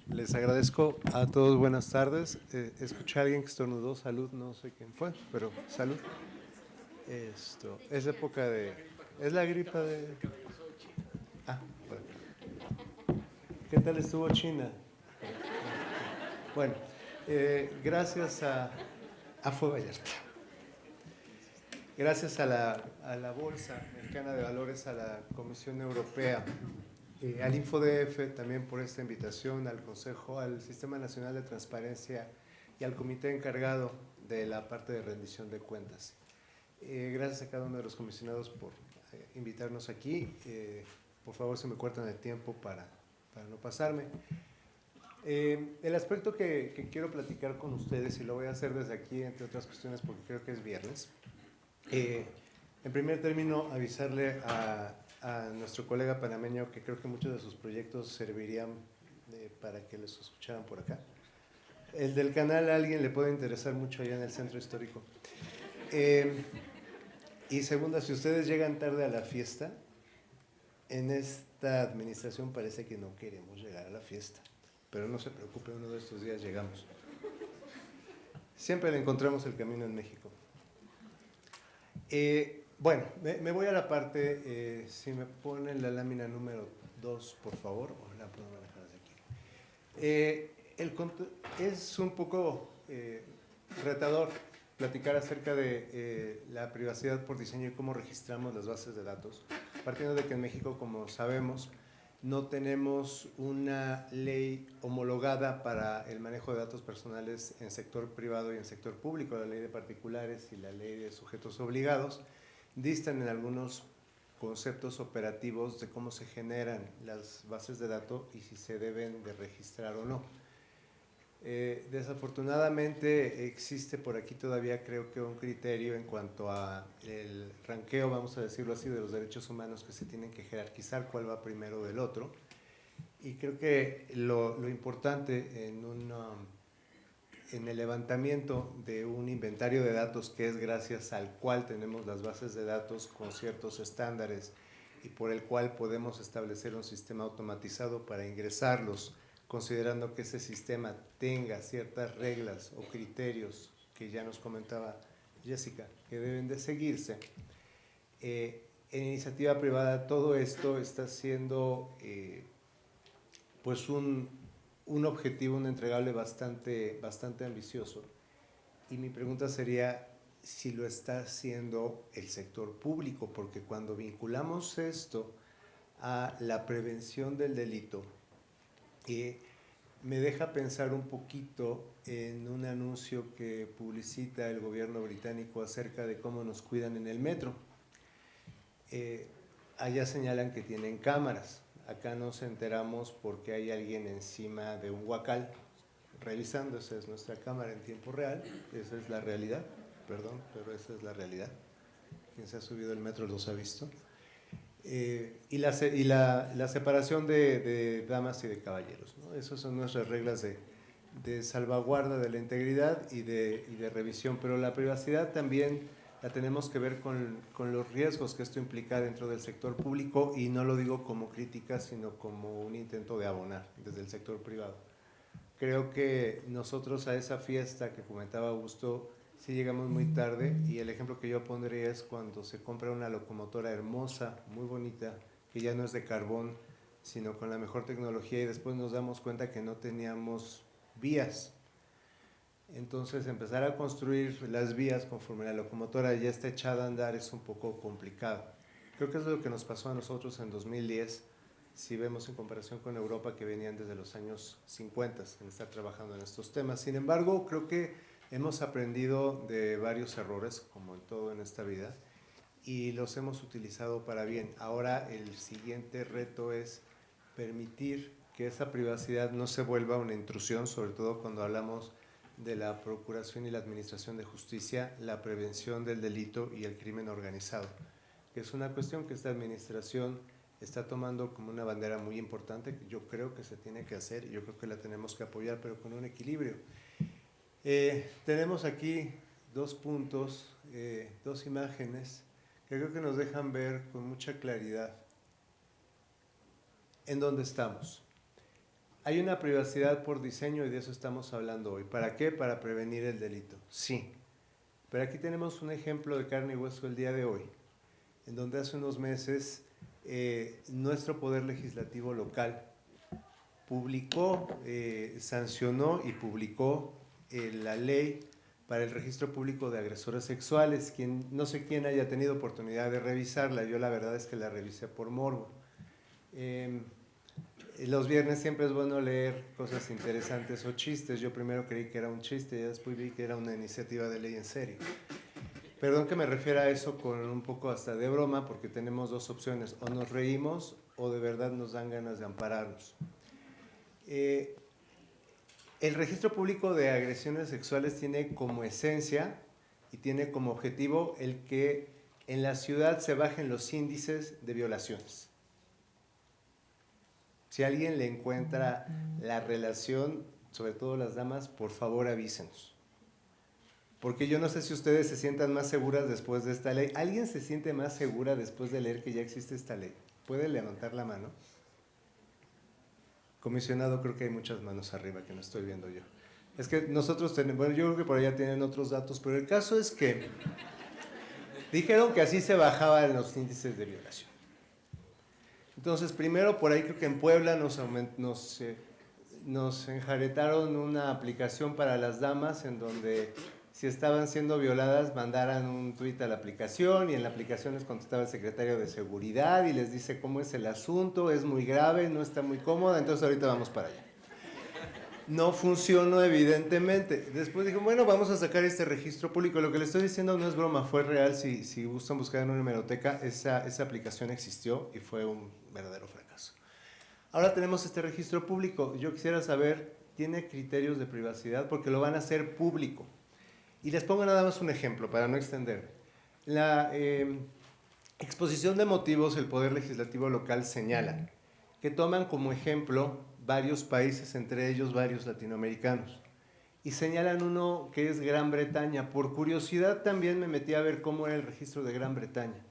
Les agradezco a todos, buenas tardes. Escuché a alguien que estornudó, salud, no sé quién fue, pero salud. Es época de... ¿Es la gripa de...? Ah, bueno. ¿Qué tal estuvo China? Bueno, gracias a Fue Vallarta. Gracias a la Bolsa Mexicana de Valores, a la Comisión Europea, al InfoDF también por esta invitación, al Consejo, al Sistema Nacional de Transparencia y al comité encargado de la parte de rendición de cuentas. Gracias a cada uno de los comisionados por invitarnos aquí. Por favor, se me cortan el tiempo para no pasarme. El aspecto que quiero platicar con ustedes, y lo voy a hacer desde aquí, entre otras cuestiones, porque creo que es viernes. En primer término, avisarle a nuestro colega panameño que creo que muchos de sus proyectos servirían para que los escucharan por acá. El del canal a alguien le puede interesar mucho allá en el centro histórico. Y segunda, si ustedes llegan tarde a la fiesta, en esta administración parece que no queremos llegar a la fiesta, pero no se preocupe, uno de estos días llegamos. Siempre le encontramos el camino en México. Bueno, me voy a la parte, si me ponen la lámina número 2, por favor, o la puedo dejar de aquí. Es un poco retador platicar acerca de la privacidad por diseño y cómo registramos las bases de datos, partiendo de que en México, como sabemos, no tenemos una ley homologada para el manejo de datos personales en sector privado y en sector público. La ley de particulares y la ley de sujetos obligados distan en algunos conceptos operativos de cómo se generan las bases de datos y si se deben de registrar o no. Desafortunadamente existe por aquí todavía, creo que, un criterio en cuanto a el ranqueo, vamos a decirlo así, de los derechos humanos, que se tienen que jerarquizar cuál va primero del otro. Y creo que lo importante en el levantamiento de un inventario de datos, que es gracias al cual tenemos las bases de datos con ciertos estándares y por el cual podemos establecer un sistema automatizado para ingresarlos considerando que ese sistema tenga ciertas reglas o criterios que ya nos comentaba Jessica, que deben de seguirse. En iniciativa privada todo esto está siendo pues un objetivo, un entregable bastante ambicioso. Y mi pregunta sería si lo está haciendo el sector público, porque cuando vinculamos esto a la prevención del delito, me deja pensar un poquito en un anuncio que publicita el gobierno británico acerca de cómo nos cuidan en el metro. Allá señalan que tienen cámaras. Acá nos enteramos porque hay alguien encima de un huacal revisando. Esa es nuestra cámara en tiempo real. Esa es la realidad. Perdón, pero esa es la realidad. Quien se ha subido el metro los ha visto. Y la separación de damas y de caballeros, ¿no? Esas son nuestras reglas de salvaguarda de la integridad y de revisión. Pero la privacidad también la tenemos que ver con los riesgos que esto implica dentro del sector público, y no lo digo como crítica, sino como un intento de abonar desde el sector privado. Creo que nosotros a esa fiesta que comentaba Augusto, sí llegamos muy tarde, y el ejemplo que yo pondría es cuando se compra una locomotora hermosa, muy bonita, que ya no es de carbón, sino con la mejor tecnología, y después nos damos cuenta que no teníamos vías. Entonces empezar a construir las vías conforme la locomotora ya está echada a andar es un poco complicado. Creo que es lo que nos pasó a nosotros en 2010, si vemos en comparación con Europa, que venían desde los años 50 en estar trabajando en estos temas. Sin embargo, creo que hemos aprendido de varios errores, como en todo en esta vida, y los hemos utilizado para bien. Ahora el siguiente reto es permitir que esa privacidad no se vuelva una intrusión, sobre todo cuando hablamos de la procuración y la administración de justicia, la prevención del delito y el crimen organizado, que es una cuestión que esta administración está tomando como una bandera muy importante, que yo creo que se tiene que hacer y yo creo que la tenemos que apoyar, pero con un equilibrio. Tenemos aquí dos puntos, dos imágenes que creo que nos dejan ver con mucha claridad en dónde estamos. Hay una privacidad por diseño y de eso estamos hablando hoy. ¿Para qué? Para prevenir el delito. Sí. Pero aquí tenemos un ejemplo de carne y hueso el día de hoy, en donde hace unos meses nuestro Poder Legislativo local publicó, sancionó y publicó la ley para el registro público de agresores sexuales. No sé quién haya tenido oportunidad de revisarla, yo la verdad es que la revisé por morbo. Los viernes siempre es bueno leer cosas interesantes o chistes. Yo primero creí que era un chiste y después vi que era una iniciativa de ley en serio. Perdón que me refiera a eso con un poco hasta de broma, porque tenemos dos opciones: o nos reímos o de verdad nos dan ganas de ampararnos. El registro público de agresiones sexuales tiene como esencia y tiene como objetivo el que en la ciudad se bajen los índices de violaciones. Si a alguien le encuentra la relación, sobre todo las damas, por favor avísenos. Porque yo no sé si ustedes se sientan más seguras después de esta ley. ¿Alguien se siente más segura después de leer que ya existe esta ley? ¿Puede levantar la mano? Comisionado, creo que hay muchas manos arriba que no estoy viendo yo. Es que nosotros tenemos, bueno, yo creo que por allá tienen otros datos, pero el caso es que dijeron que así se bajaban los índices de violación. Entonces, primero por ahí creo que en Puebla nos enjaretaron una aplicación para las damas en donde si estaban siendo violadas mandaran un tuit a la aplicación, y en la aplicación les contestaba el secretario de Seguridad y les dice cómo es el asunto, es muy grave, no está muy cómoda, entonces ahorita vamos para allá. No funcionó evidentemente. Después dijo, bueno, vamos a sacar este registro público. Lo que le estoy diciendo no es broma, fue real. Si gustan buscar en una hemeroteca, esa aplicación existió y fue un verdadero fracaso. Ahora tenemos este registro público. Yo quisiera saber, ¿tiene criterios de privacidad? Porque lo van a hacer público. Y les pongo nada más un ejemplo para no extenderme. La exposición de motivos, el Poder Legislativo local señala que toman como ejemplo varios países, entre ellos varios latinoamericanos, y señalan uno que es Gran Bretaña. Por curiosidad también me metí a ver cómo era el registro de Gran Bretaña.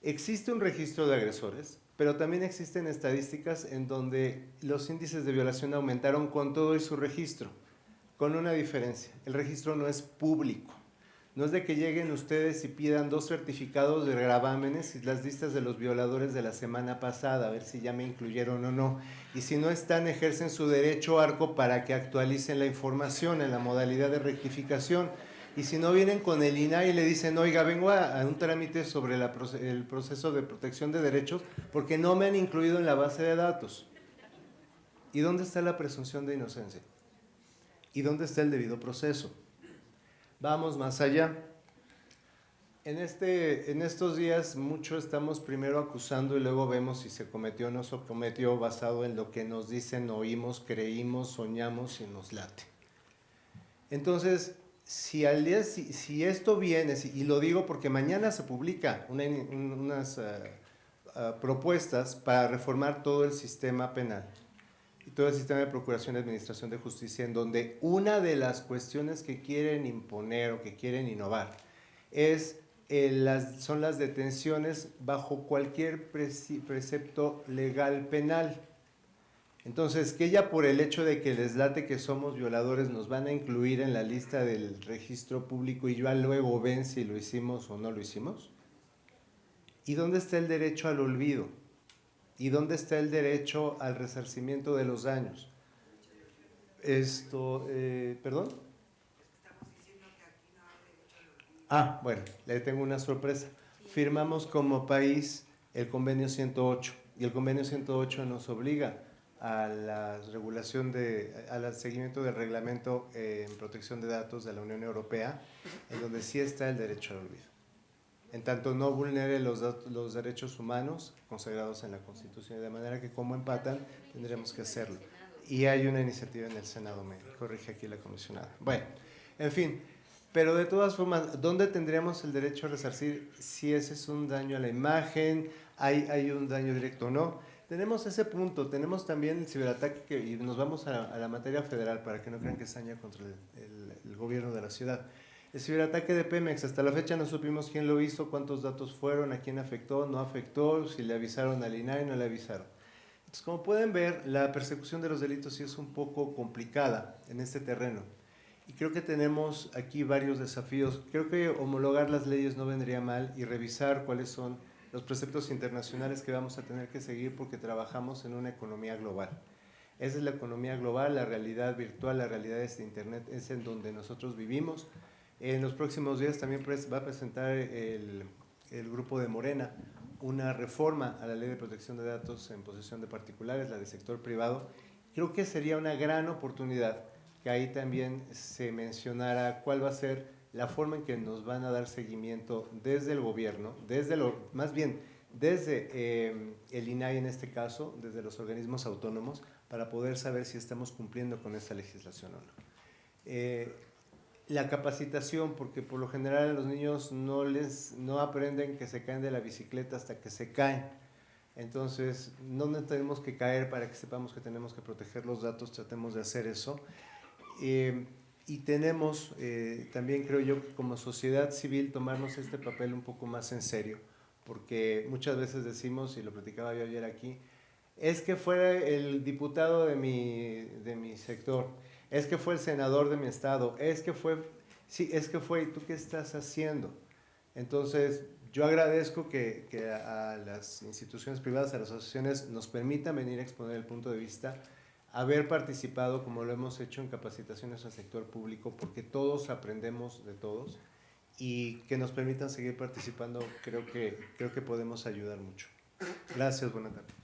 Existe un registro de agresores, pero también existen estadísticas en donde los índices de violación aumentaron con todo y su registro, con una diferencia: el registro no es público. No es de que lleguen ustedes y pidan 2 certificados de gravámenes y las listas de los violadores de la semana pasada, a ver si ya me incluyeron o no. Y si no están, ejercen su derecho arco para que actualicen la información en la modalidad de rectificación. Y si no, vienen con el INAI y le dicen: oiga, vengo a un trámite sobre el proceso de protección de derechos porque no me han incluido en la base de datos. ¿Y dónde está la presunción de inocencia? ¿Y dónde está el debido proceso? Vamos más allá. En estos días mucho estamos primero acusando y luego vemos si se cometió o no se cometió basado en lo que nos dicen, oímos, creímos, soñamos y nos late. Entonces, si esto viene, y lo digo porque mañana se publica unas propuestas para reformar todo el sistema penal y todo el sistema de procuración y administración de justicia, en donde una de las cuestiones que quieren imponer o que quieren innovar son las detenciones bajo cualquier precepto legal penal. Entonces, que ya por el hecho de que les late que somos violadores nos van a incluir en la lista del registro público y ya luego ven si lo hicimos o no lo hicimos. ¿Y dónde está el derecho al olvido? ¿Y dónde está el derecho al resarcimiento de los daños? ¿Perdón? Bueno, le tengo una sorpresa. Firmamos como país el convenio 108 y el convenio 108 nos obliga a la regulación al seguimiento del reglamento en protección de datos de la Unión Europea, en donde sí está el derecho al olvido. En tanto no vulnere los derechos humanos consagrados en la Constitución, de manera que como empatan tendremos que hacerlo. Y hay una iniciativa en el Senado, me corrige aquí la comisionada. Bueno, en fin, pero de todas formas, ¿dónde tendríamos el derecho a resarcir si ese es un daño a la imagen, hay un daño directo o no? Tenemos ese punto, tenemos también el ciberataque, y nos vamos a la materia federal para que no crean que es daño contra el gobierno de la ciudad. El ciberataque de Pemex, hasta la fecha no supimos quién lo hizo, cuántos datos fueron, a quién afectó, no afectó, si le avisaron al INAI, no le avisaron. Entonces, como pueden ver, la persecución de los delitos sí es un poco complicada en este terreno. Y creo que tenemos aquí varios desafíos. Creo que homologar las leyes no vendría mal y revisar cuáles son los preceptos internacionales que vamos a tener que seguir porque trabajamos en una economía global. Esa es la economía global, la realidad virtual, la realidad de Internet, es en donde nosotros vivimos. En los próximos días también va a presentar el grupo de Morena una reforma a la Ley de Protección de Datos en posesión de particulares, la del sector privado. Creo que sería una gran oportunidad que ahí también se mencionara cuál va a ser la forma en que nos van a dar seguimiento desde el gobierno, desde el INAI en este caso, desde los organismos autónomos, para poder saber si estamos cumpliendo con esta legislación o no. La capacitación, porque por lo general a los niños no aprenden que se caen de la bicicleta hasta que se caen. Entonces, no tenemos que caer para que sepamos que tenemos que proteger los datos, tratemos de hacer eso. Y tenemos también, creo yo, como sociedad civil, tomarnos este papel un poco más en serio, porque muchas veces decimos, y lo platicaba yo ayer aquí, es que fue el diputado de mi sector, es que fue el senador de mi estado, es que fue, ¿y tú qué estás haciendo? Entonces, yo agradezco que a las instituciones privadas, a las asociaciones, nos permitan venir a exponer el punto de vista, haber participado, como lo hemos hecho en capacitaciones al sector público, porque todos aprendemos de todos, y que nos permitan seguir participando, creo que podemos ayudar mucho. Gracias, buenas tardes.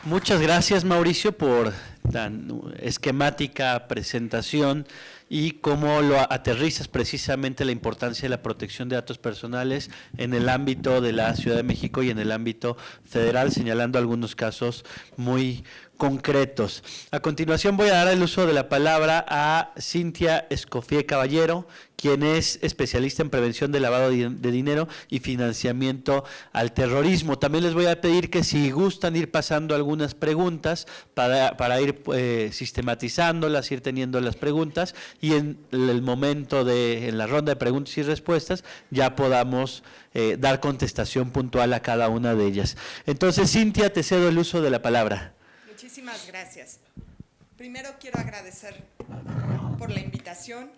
Muchas gracias, Mauricio, por tan esquemática presentación y cómo lo aterrizas precisamente la importancia de la protección de datos personales en el ámbito de la Ciudad de México y en el ámbito federal, señalando algunos casos muy concretos. A continuación voy a dar el uso de la palabra a Cintia Escofié Caballero, quien es especialista en prevención de lavado de dinero y financiamiento al terrorismo. También les voy a pedir que si gustan ir pasando algunas preguntas para ir sistematizándolas, ir teniendo las preguntas y en el momento en la ronda de preguntas y respuestas ya podamos dar contestación puntual a cada una de ellas. Entonces, Cintia, te cedo el uso de la palabra. Muchísimas gracias. Primero quiero agradecer por la invitación,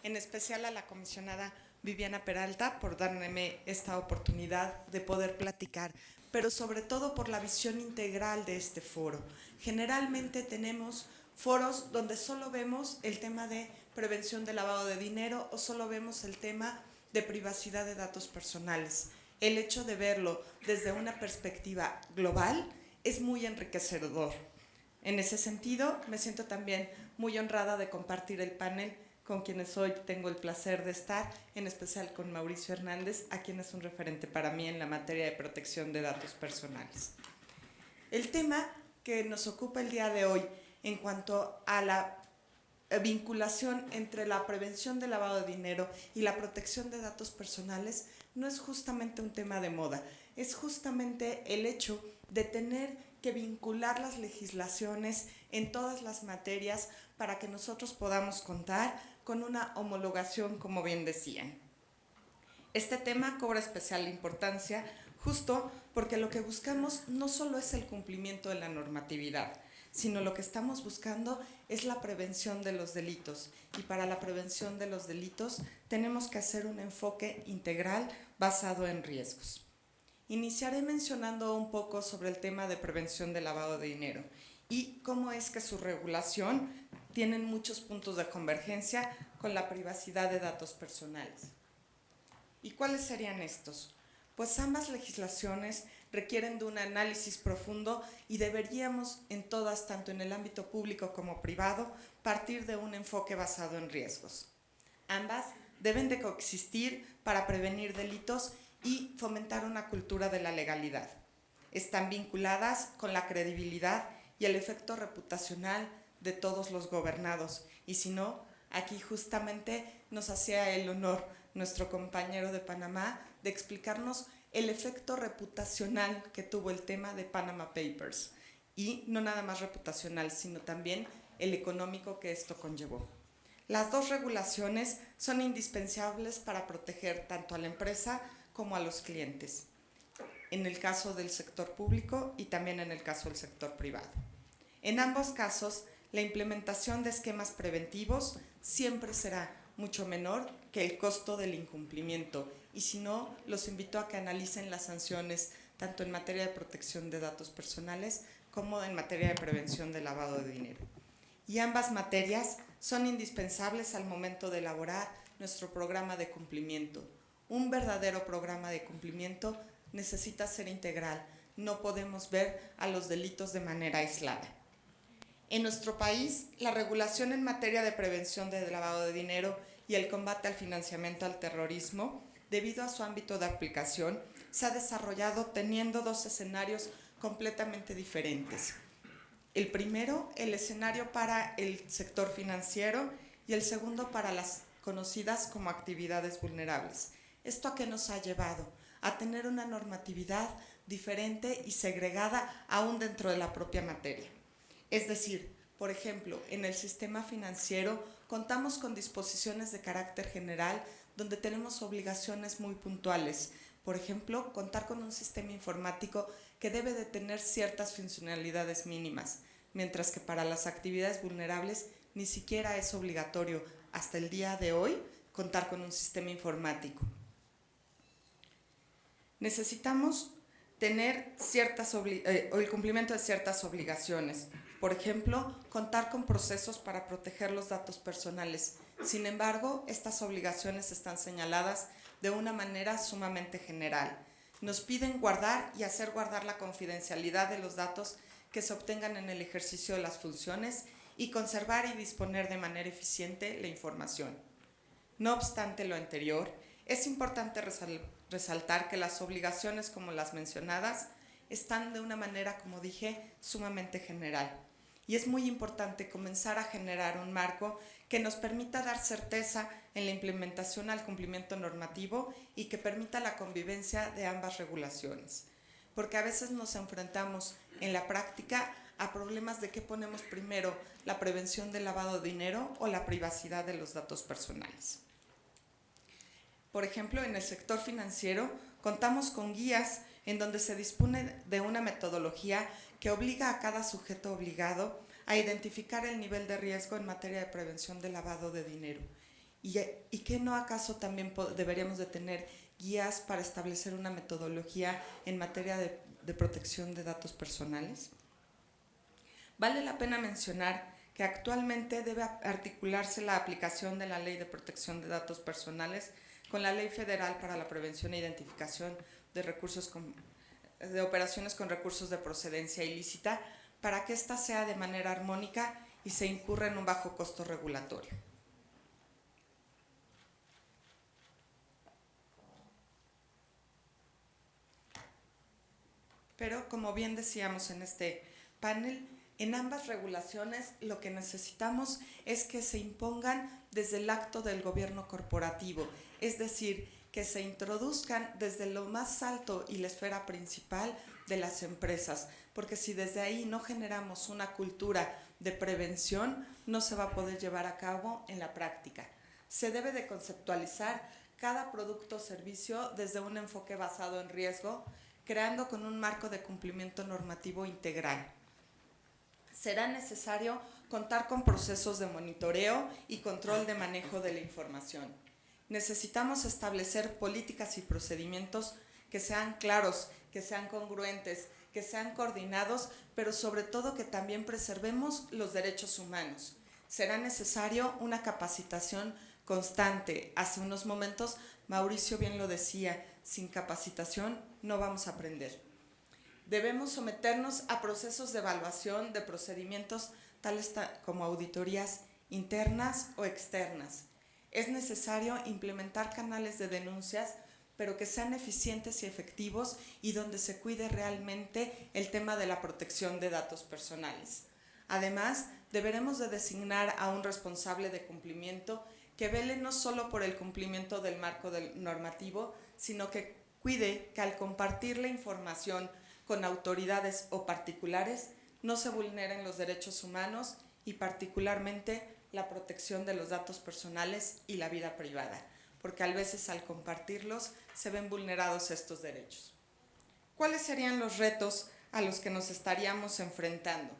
en especial a la comisionada Viviana Peralta por darme esta oportunidad de poder platicar, pero sobre todo por la visión integral de este foro. Generalmente tenemos foros donde solo vemos el tema de prevención de lavado de dinero o solo vemos el tema de privacidad de datos personales. El hecho de verlo desde una perspectiva global es muy enriquecedor. En ese sentido, me siento también muy honrada de compartir el panel con quienes hoy tengo el placer de estar, en especial con Mauricio Hernández, a quien es un referente para mí en la materia de protección de datos personales. El tema que nos ocupa el día de hoy en cuanto a la vinculación entre la prevención del lavado de dinero y la protección de datos personales no es justamente un tema de moda, es justamente el hecho de tener que vincular las legislaciones en todas las materias para que nosotros podamos contar con una homologación, como bien decían. Este tema cobra especial importancia justo porque lo que buscamos no solo es el cumplimiento de la normatividad, sino lo que estamos buscando es la prevención de los delitos. Y para la prevención de los delitos tenemos que hacer un enfoque integral basado en riesgos. Iniciaré mencionando un poco sobre el tema de prevención del lavado de dinero y cómo es que su regulación tiene muchos puntos de convergencia con la privacidad de datos personales. ¿Y cuáles serían estos? Pues ambas legislaciones requieren de un análisis profundo y deberíamos en todas, tanto en el ámbito público como privado, partir de un enfoque basado en riesgos. Ambas deben de coexistir para prevenir delitos y fomentar una cultura de la legalidad. Están vinculadas con la credibilidad y el efecto reputacional de todos los gobernados. Y si no, aquí justamente nos hacía el honor nuestro compañero de Panamá de explicarnos el efecto reputacional que tuvo el tema de Panama Papers. Y no nada más reputacional, sino también el económico que esto conllevó. Las dos regulaciones son indispensables para proteger tanto a la empresa como a los clientes, en el caso del sector público y también en el caso del sector privado. En ambos casos, la implementación de esquemas preventivos siempre será mucho menor que el costo del incumplimiento, y si no, los invito a que analicen las sanciones tanto en materia de protección de datos personales como en materia de prevención del lavado de dinero. Y ambas materias son indispensables al momento de elaborar nuestro programa de cumplimiento. Un verdadero programa de cumplimiento necesita ser integral, no podemos ver a los delitos de manera aislada. En nuestro país, la regulación en materia de prevención del lavado de dinero y el combate al financiamiento al terrorismo, debido a su ámbito de aplicación, se ha desarrollado teniendo dos escenarios completamente diferentes. El primero, el escenario para el sector financiero, y el segundo para las conocidas como actividades vulnerables. ¿Esto a qué nos ha llevado? A tener una normatividad diferente y segregada aún dentro de la propia materia. Es decir, por ejemplo, en el sistema financiero contamos con disposiciones de carácter general donde tenemos obligaciones muy puntuales. Por ejemplo, contar con un sistema informático que debe de tener ciertas funcionalidades mínimas, mientras que para las actividades vulnerables ni siquiera es obligatorio hasta el día de hoy contar con un sistema informático. Necesitamos tener el cumplimiento de ciertas obligaciones. Por ejemplo, contar con procesos para proteger los datos personales. Sin embargo, estas obligaciones están señaladas de una manera sumamente general. Nos piden guardar y hacer guardar la confidencialidad de los datos que se obtengan en el ejercicio de las funciones y conservar y disponer de manera eficiente la información. No obstante lo anterior, es importante resaltar que las obligaciones como las mencionadas están de una manera, como dije, sumamente general. Y es muy importante comenzar a generar un marco que nos permita dar certeza en la implementación al cumplimiento normativo y que permita la convivencia de ambas regulaciones. Porque a veces nos enfrentamos en la práctica a problemas de qué ponemos primero, la prevención del lavado de dinero o la privacidad de los datos personales. Por ejemplo, en el sector financiero contamos con guías en donde se dispone de una metodología que obliga a cada sujeto obligado a identificar el nivel de riesgo en materia de prevención del lavado de dinero. ¿Y qué no acaso también deberíamos de tener guías para establecer una metodología en materia de protección de datos personales? Vale la pena mencionar que actualmente debe articularse la aplicación de la Ley de Protección de Datos Personales con la Ley Federal para la Prevención e Identificación de operaciones con recursos de procedencia ilícita, para que ésta sea de manera armónica y se incurra en un bajo costo regulatorio. Pero, como bien decíamos en este panel, en ambas regulaciones lo que necesitamos es que se impongan desde el acto del gobierno corporativo, es decir, que se introduzcan desde lo más alto y la esfera principal de las empresas, porque si desde ahí no generamos una cultura de prevención, no se va a poder llevar a cabo en la práctica. Se debe de conceptualizar cada producto o servicio desde un enfoque basado en riesgo, creando con un marco de cumplimiento normativo integral. Será necesario contar con procesos de monitoreo y control de manejo de la información. Necesitamos establecer políticas y procedimientos que sean claros, que sean congruentes, que sean coordinados, pero sobre todo que también preservemos los derechos humanos. Será necesario una capacitación constante. Hace unos momentos Mauricio bien lo decía, sin capacitación no vamos a aprender. Debemos someternos a procesos de evaluación de procedimientos tales como auditorías internas o externas. Es necesario implementar canales de denuncias, pero que sean eficientes y efectivos y donde se cuide realmente el tema de la protección de datos personales. Además, deberemos de designar a un responsable de cumplimiento que vele no solo por el cumplimiento del marco normativo, sino que cuide que al compartir la información con autoridades o particulares no se vulneren los derechos humanos y particularmente la protección de los datos personales y la vida privada, porque a veces al compartirlos se ven vulnerados estos derechos. ¿Cuáles serían los retos a los que nos estaríamos enfrentando?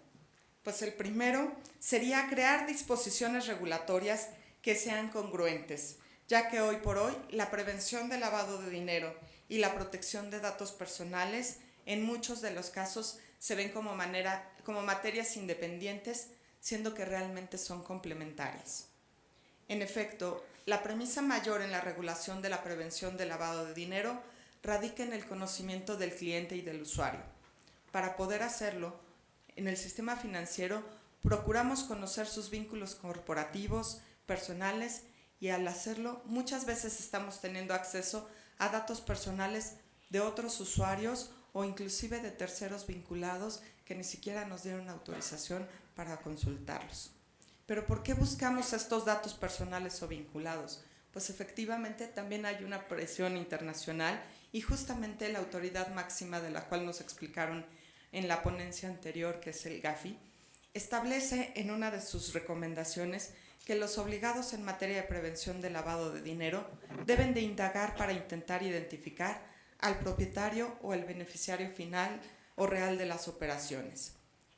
Pues el primero sería crear disposiciones regulatorias que sean congruentes, ya que hoy por hoy la prevención del lavado de dinero y la protección de datos personales en muchos de los casos se ven como materias independientes, siendo que realmente son complementarias. En efecto, la premisa mayor en la regulación de la prevención del lavado de dinero radica en el conocimiento del cliente y del usuario. Para poder hacerlo, en el sistema financiero procuramos conocer sus vínculos corporativos, personales, y al hacerlo muchas veces estamos teniendo acceso a datos personales de otros usuarios o inclusive de terceros vinculados que ni siquiera nos dieron autorización para consultarlos. ¿Pero por qué buscamos estos datos personales o vinculados? Pues efectivamente también hay una presión internacional y justamente la autoridad máxima de la cual nos explicaron en la ponencia anterior, que es el GAFI, establece en una de sus recomendaciones que los obligados en materia de prevención del lavado de dinero deben de indagar para intentar identificar al propietario o el beneficiario final o real de las operaciones.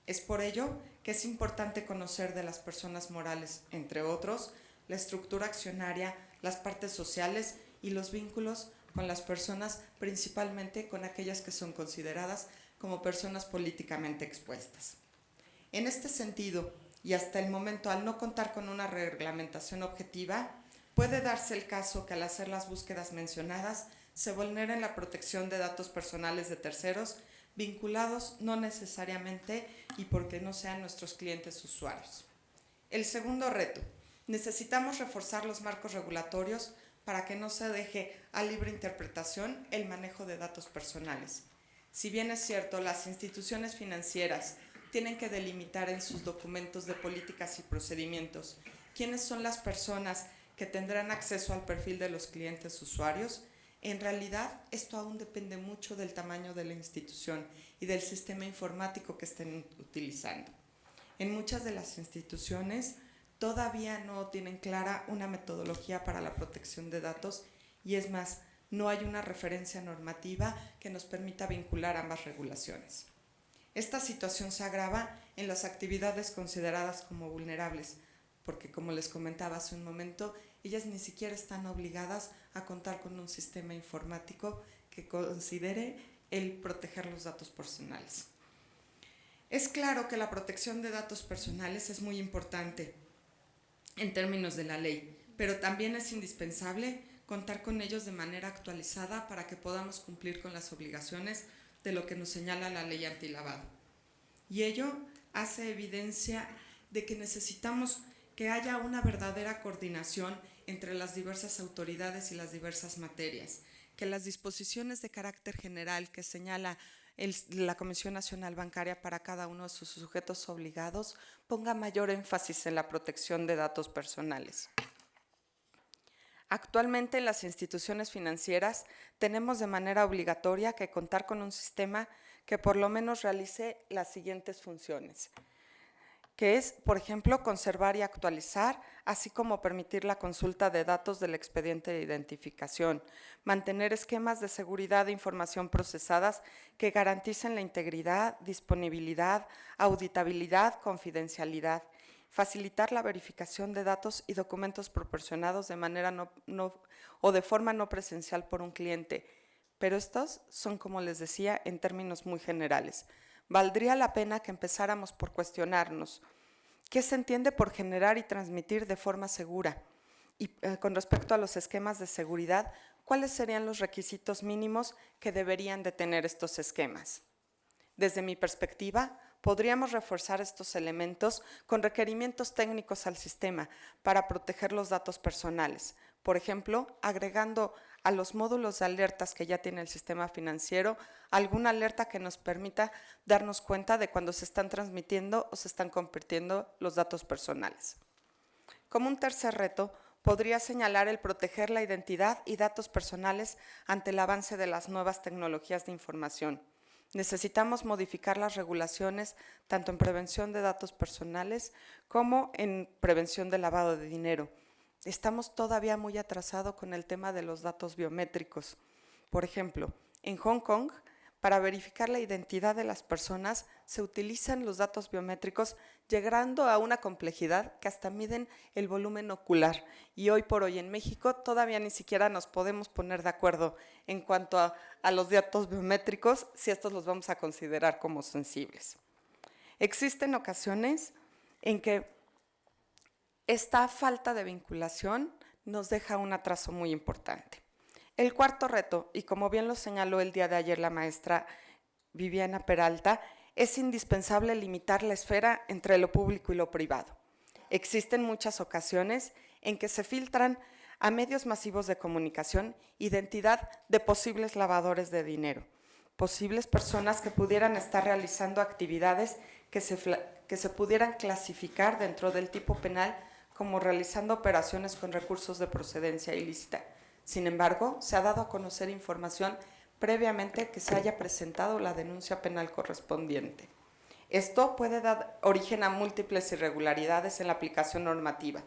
Es por ello que es importante conocer de las personas morales, entre otros, la estructura accionaria, las partes sociales y los vínculos con las personas, principalmente con aquellas que son consideradas como personas políticamente expuestas. En este sentido, y hasta el momento al no contar con una reglamentación objetiva, puede darse el caso que al hacer las búsquedas mencionadas se vulnere la protección de datos personales de terceros vinculados no necesariamente y porque no sean nuestros clientes usuarios. El segundo reto, necesitamos reforzar los marcos regulatorios para que no se deje a libre interpretación el manejo de datos personales. Si bien es cierto, las instituciones financieras tienen que delimitar en sus documentos de políticas y procedimientos quiénes son las personas que tendrán acceso al perfil de los clientes usuarios, En realidad, esto aún depende mucho del tamaño de la institución y del sistema informático que estén utilizando. En muchas de las instituciones todavía no tienen clara una metodología para la protección de datos y es más, no hay una referencia normativa que nos permita vincular ambas regulaciones. Esta situación se agrava en las actividades consideradas como vulnerables, porque como les comentaba hace un momento, ellas ni siquiera están obligadas a contar con un sistema informático que considere el proteger los datos personales. Es claro que la protección de datos personales es muy importante en términos de la ley, pero también es indispensable contar con ellos de manera actualizada para que podamos cumplir con las obligaciones de lo que nos señala la ley antilavado. Y ello hace evidencia de que necesitamos que haya una verdadera coordinación entre las diversas autoridades y las diversas materias, que las disposiciones de carácter general que señala la Comisión Nacional Bancaria para cada uno de sus sujetos obligados ponga mayor énfasis en la protección de datos personales. Actualmente en las instituciones financieras tenemos de manera obligatoria que contar con un sistema que por lo menos realice las siguientes funciones, que es, por ejemplo, conservar y actualizar, así como permitir la consulta de datos del expediente de identificación, mantener esquemas de seguridad de información procesadas que garanticen la integridad, disponibilidad, auditabilidad, confidencialidad, facilitar la verificación de datos y documentos proporcionados de manera o de forma no presencial por un cliente. Pero estos son, como les decía, en términos muy generales. Valdría la pena que empezáramos por cuestionarnos qué se entiende por generar y transmitir de forma segura y con respecto a los esquemas de seguridad, cuáles serían los requisitos mínimos que deberían de tener estos esquemas. Desde mi perspectiva, podríamos reforzar estos elementos con requerimientos técnicos al sistema para proteger los datos personales. Por ejemplo, agregando a los módulos de alertas que ya tiene el sistema financiero alguna alerta que nos permita darnos cuenta de cuando se están transmitiendo o se están compartiendo los datos personales. Como un tercer reto, podría señalar el proteger la identidad y datos personales ante el avance de las nuevas tecnologías de información. Necesitamos modificar las regulaciones tanto en prevención de datos personales como en prevención del lavado de dinero. Estamos todavía muy atrasados con el tema de los datos biométricos. Por ejemplo, en Hong Kong, para verificar la identidad de las personas, se utilizan los datos biométricos llegando a una complejidad que hasta miden el volumen ocular. Y hoy por hoy en México todavía ni siquiera nos podemos poner de acuerdo en cuanto a los datos biométricos, si estos los vamos a considerar como sensibles. Existen ocasiones en que esta falta de vinculación nos deja un atraso muy importante. El cuarto reto, y como bien lo señaló el día de ayer la maestra Viviana Peralta, es indispensable limitar la esfera entre lo público y lo privado. Existen muchas ocasiones en que se filtran a medios masivos de comunicación identidad de posibles lavadores de dinero, posibles personas que pudieran estar realizando actividades que se pudieran clasificar dentro del tipo penal como realizando operaciones con recursos de procedencia ilícita. Sin embargo, se ha dado a conocer información previamente que se haya presentado la denuncia penal correspondiente. Esto puede dar origen a múltiples irregularidades en la aplicación normativa.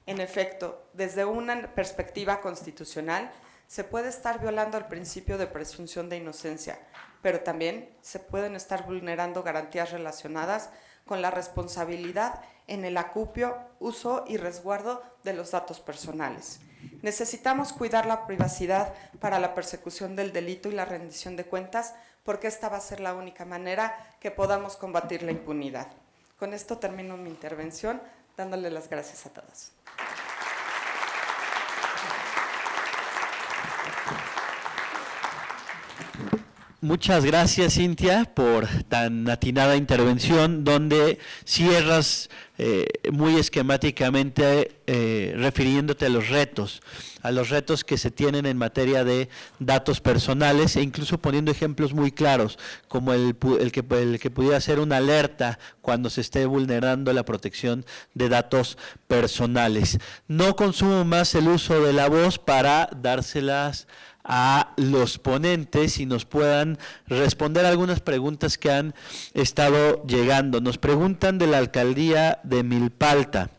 En efecto, desde una perspectiva constitucional, se puede estar violando el principio de presunción de inocencia, pero también se pueden estar vulnerando garantías relacionadas con la responsabilidad en el acopio, uso y resguardo de los datos personales. Necesitamos cuidar la privacidad para la persecución del delito y la rendición de cuentas, porque esta va a ser la única manera que podamos combatir la impunidad. Con esto termino mi intervención, dándole las gracias a todos. Muchas gracias, Cintia, por tan atinada intervención, donde cierras muy esquemáticamente refiriéndote a los retos que se tienen en materia de datos personales e incluso poniendo ejemplos muy claros, como el que pudiera ser una alerta cuando se esté vulnerando la protección de datos personales. No consumo más el uso de la voz para dárselas a los ponentes y nos puedan responder algunas preguntas que han estado llegando. Nos preguntan de la alcaldía de Milpalta.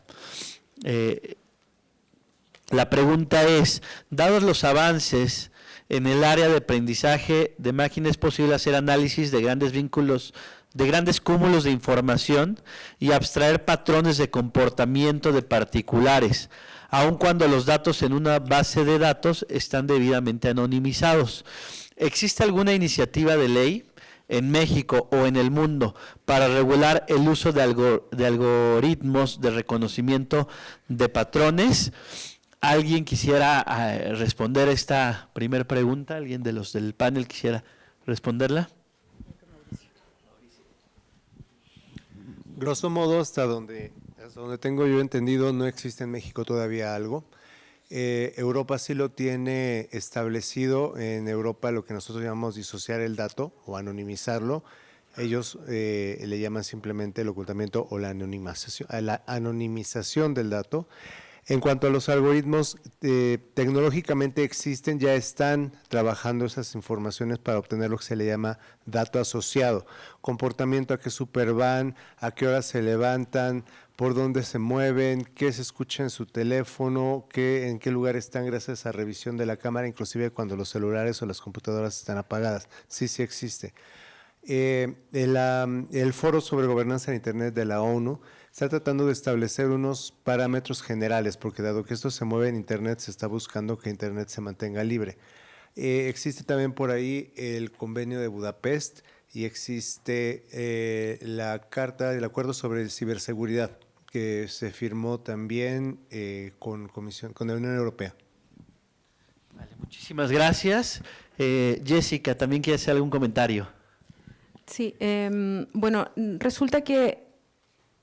La pregunta es, dados los avances en el área de aprendizaje de máquina, ¿es posible hacer análisis de grandes cúmulos de información y abstraer patrones de comportamiento de particulares, aun cuando los datos en una base de datos están debidamente anonimizados? ¿Existe alguna iniciativa de ley en México o en el mundo para regular el uso de algoritmos de reconocimiento de patrones? ¿Alguien quisiera responder esta primera pregunta? ¿Alguien de los del panel quisiera responderla? Grosso modo, hasta donde tengo yo entendido, no existe en México todavía algo. Europa sí lo tiene establecido. En Europa lo que nosotros llamamos disociar el dato o anonimizarlo. Ellos le llaman simplemente el ocultamiento o la anonimización del dato. En cuanto a los algoritmos, tecnológicamente existen, ya están trabajando esas informaciones para obtener lo que se le llama dato asociado, comportamiento, a qué súper van, a qué horas se levantan, por dónde se mueven, qué se escucha en su teléfono, en qué lugar están gracias a revisión de la cámara, inclusive cuando los celulares o las computadoras están apagadas. Sí existe. El Foro sobre Gobernanza en Internet de la ONU está tratando de establecer unos parámetros generales, porque dado que esto se mueve en Internet, se está buscando que Internet se mantenga libre. Existe también por ahí el Convenio de Budapest y existe la Carta del Acuerdo sobre Ciberseguridad, que se firmó también con la Unión Europea. Vale, muchísimas gracias. Jessica, ¿también quiere hacer algún comentario? Sí, bueno, resulta que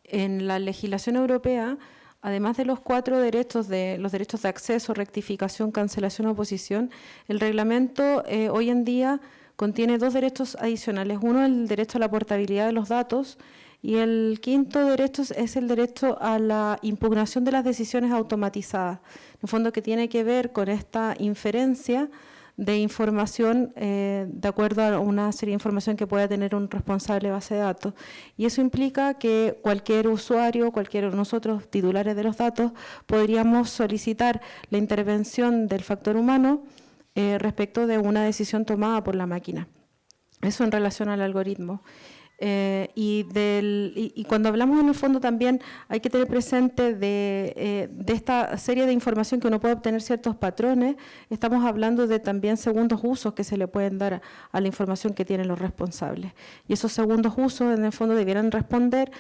en la legislación europea, además de los 4 derechos los derechos de acceso, rectificación, cancelación, oposición, el reglamento hoy en día contiene 2 derechos adicionales. Uno, el derecho a la portabilidad de los datos, y el 5.º derecho es el derecho a la impugnación de las decisiones automatizadas, en el fondo que tiene que ver con esta inferencia de información de acuerdo a una serie de información que pueda tener un responsable de base de datos. Y eso implica que cualquier usuario, cualquiera de nosotros, titulares de los datos, podríamos solicitar la intervención del factor humano respecto de una decisión tomada por la máquina. Eso en relación al algoritmo. Y cuando hablamos en el fondo también hay que tener presente de esta serie de información que uno puede obtener ciertos patrones. Estamos hablando de también segundos usos que se le pueden dar a la información que tienen los responsables. Y esos segundos usos en el fondo debieran responder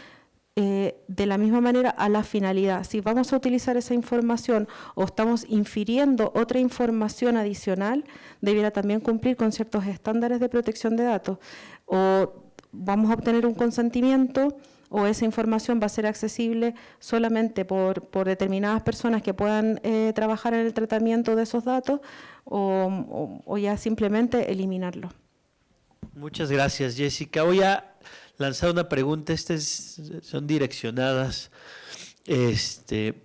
de la misma manera a la finalidad. Si vamos a utilizar esa información o estamos infiriendo otra información adicional, debiera también cumplir con ciertos estándares de protección de datos. O vamos a obtener un consentimiento o esa información va a ser accesible solamente por determinadas personas que puedan trabajar en el tratamiento de esos datos o ya simplemente eliminarlo. Muchas gracias, Jessica. Voy a lanzar una pregunta. Son direccionadas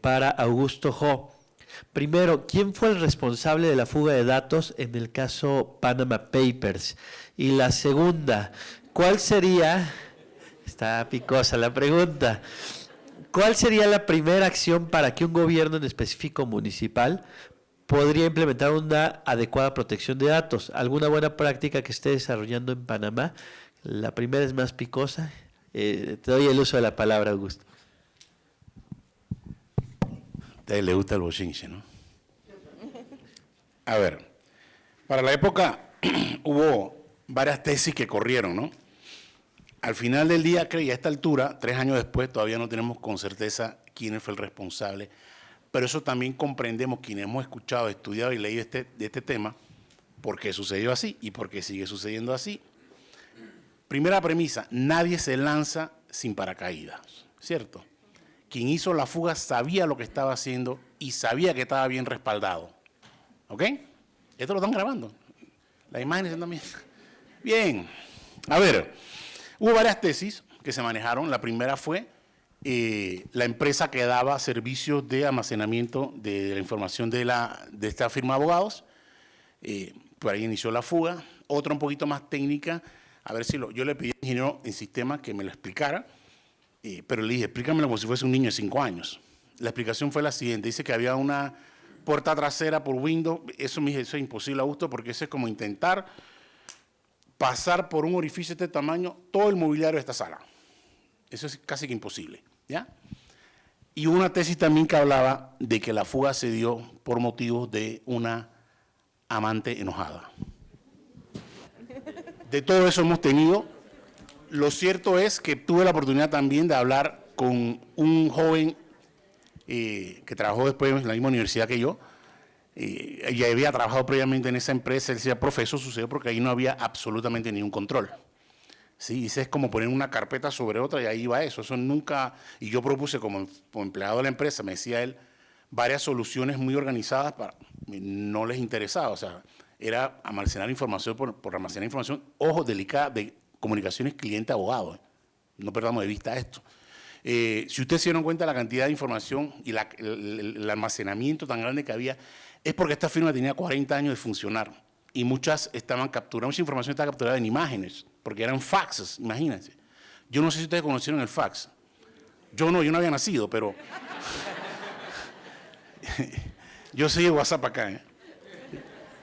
para Augusto Jo. Primero, ¿quién fue el responsable de la fuga de datos en el caso Panama Papers? Y la segunda, ¿cuál sería, está picosa la pregunta, cuál sería la primera acción para que un gobierno en específico municipal podría implementar una adecuada protección de datos? ¿Alguna buena práctica que esté desarrollando en Panamá? La primera es más picosa. Te doy el uso de la palabra, Augusto. A ustedes les gusta el bochinche, ¿no? A ver, para la época hubo varias tesis que corrieron, ¿no? Al final del día, creo, y a esta altura, 3 años después, todavía no tenemos con certeza quién fue el responsable, pero eso también comprendemos quienes hemos escuchado, estudiado y leído de este tema, por qué sucedió así y por qué sigue sucediendo así. Primera premisa, nadie se lanza sin paracaídas, ¿cierto? Quien hizo la fuga sabía lo que estaba haciendo y sabía que estaba bien respaldado, ¿ok? Esto lo están grabando, las imágenes están también. Bien, a ver, hubo varias tesis que se manejaron. La primera fue la empresa que daba servicios de almacenamiento de la información de esta firma de abogados, por ahí inició la fuga. Otra un poquito más técnica, a ver si yo le pedí al ingeniero en sistemas que me lo explicara, pero le dije, explícamelo como si fuese un niño de 5 años. La explicación fue la siguiente, dice que había una puerta trasera por Windows, eso es imposible, Augusto, porque eso es como intentar pasar por un orificio de este tamaño todo el mobiliario de esta sala. Eso es casi que imposible, ¿ya? Y una tesis también que hablaba de que la fuga se dio por motivos de una amante enojada. De todo eso hemos tenido. Lo cierto es que tuve la oportunidad también de hablar con un joven que trabajó después en la misma universidad que yo. Ya había trabajado previamente en esa empresa. Él decía, profe, eso sucedió porque ahí no había absolutamente ningún control. Sí, dice, es como poner una carpeta sobre otra y ahí va eso. Eso nunca. Y yo propuse como empleado de la empresa, me decía él, varias soluciones muy organizadas para. No les interesaba, o sea, era almacenar información por almacenar información, ojo, delicada, de comunicaciones cliente-abogado. No perdamos de vista esto. Si ustedes se dieron cuenta de la cantidad de información y el almacenamiento tan grande que había, es porque esta firma tenía 40 años de funcionar y muchas estaban capturadas, mucha información estaba capturada en imágenes, porque eran faxes, imagínense. Yo no sé si ustedes conocieron el fax. Yo no había nacido, pero yo soy de WhatsApp acá, ¿eh?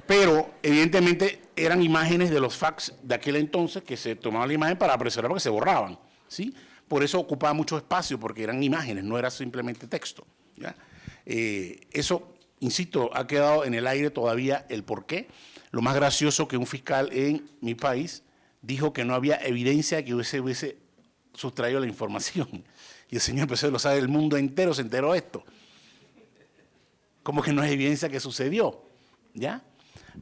Pero evidentemente eran imágenes de los fax de aquel entonces que se tomaban la imagen para preservar porque se borraban, ¿sí? Por eso ocupaba mucho espacio, porque eran imágenes, no era simplemente texto, ¿ya? Eso, insisto, ha quedado en el aire todavía el porqué. Lo más gracioso que un fiscal en mi país dijo que no había evidencia de que hubiese sustraído la información. Y el señor empezó, lo sabe, el mundo entero se enteró de esto. Como que no hay evidencia que sucedió, ¿ya?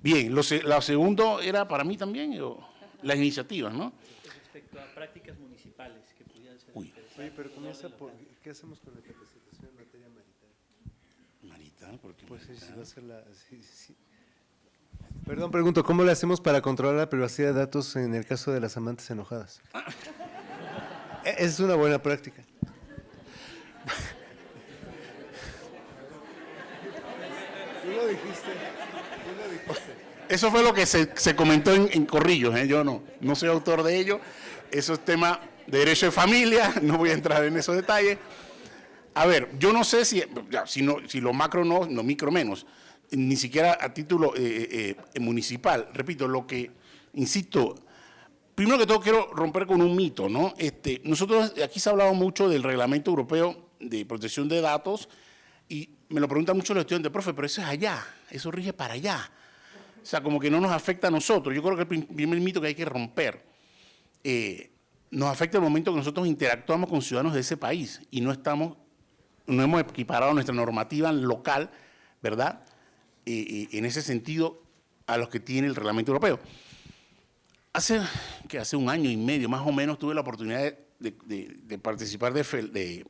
Bien, lo segundo era para mí también, las iniciativas, ¿no? Respecto a prácticas municipales que pudieran ser. Uy. Oye, pero comienza por, ¿qué hacemos con la capacitación en materia marital? Marital, ¿por qué? Pues sí, marital? si va a ser sí. Perdón, pregunto, ¿cómo le hacemos para controlar la privacidad de datos en el caso de las amantes enojadas? Es una buena práctica. Tú lo dijiste. Eso fue lo que se comentó en Corrillos, ¿eh? Yo no soy autor de ello. Eso es tema de derecho de familia, no voy a entrar en esos detalles. A ver, yo no sé si lo macro no, lo micro menos, ni siquiera a título municipal. Repito, lo que, insisto, primero que todo quiero romper con un mito, ¿no? Nosotros, aquí se ha hablado mucho del Reglamento Europeo de Protección de Datos y me lo preguntan mucho los estudiantes, profe, pero eso es allá, eso rige para allá. O sea, como que no nos afecta a nosotros. Yo creo que el primer mito que hay que romper, nos afecta el momento que nosotros interactuamos con ciudadanos de ese país y no hemos equiparado nuestra normativa local, ¿verdad? En ese sentido, a los que tiene el Reglamento Europeo. Hace 1 año y medio, más o menos, tuve la oportunidad de participar de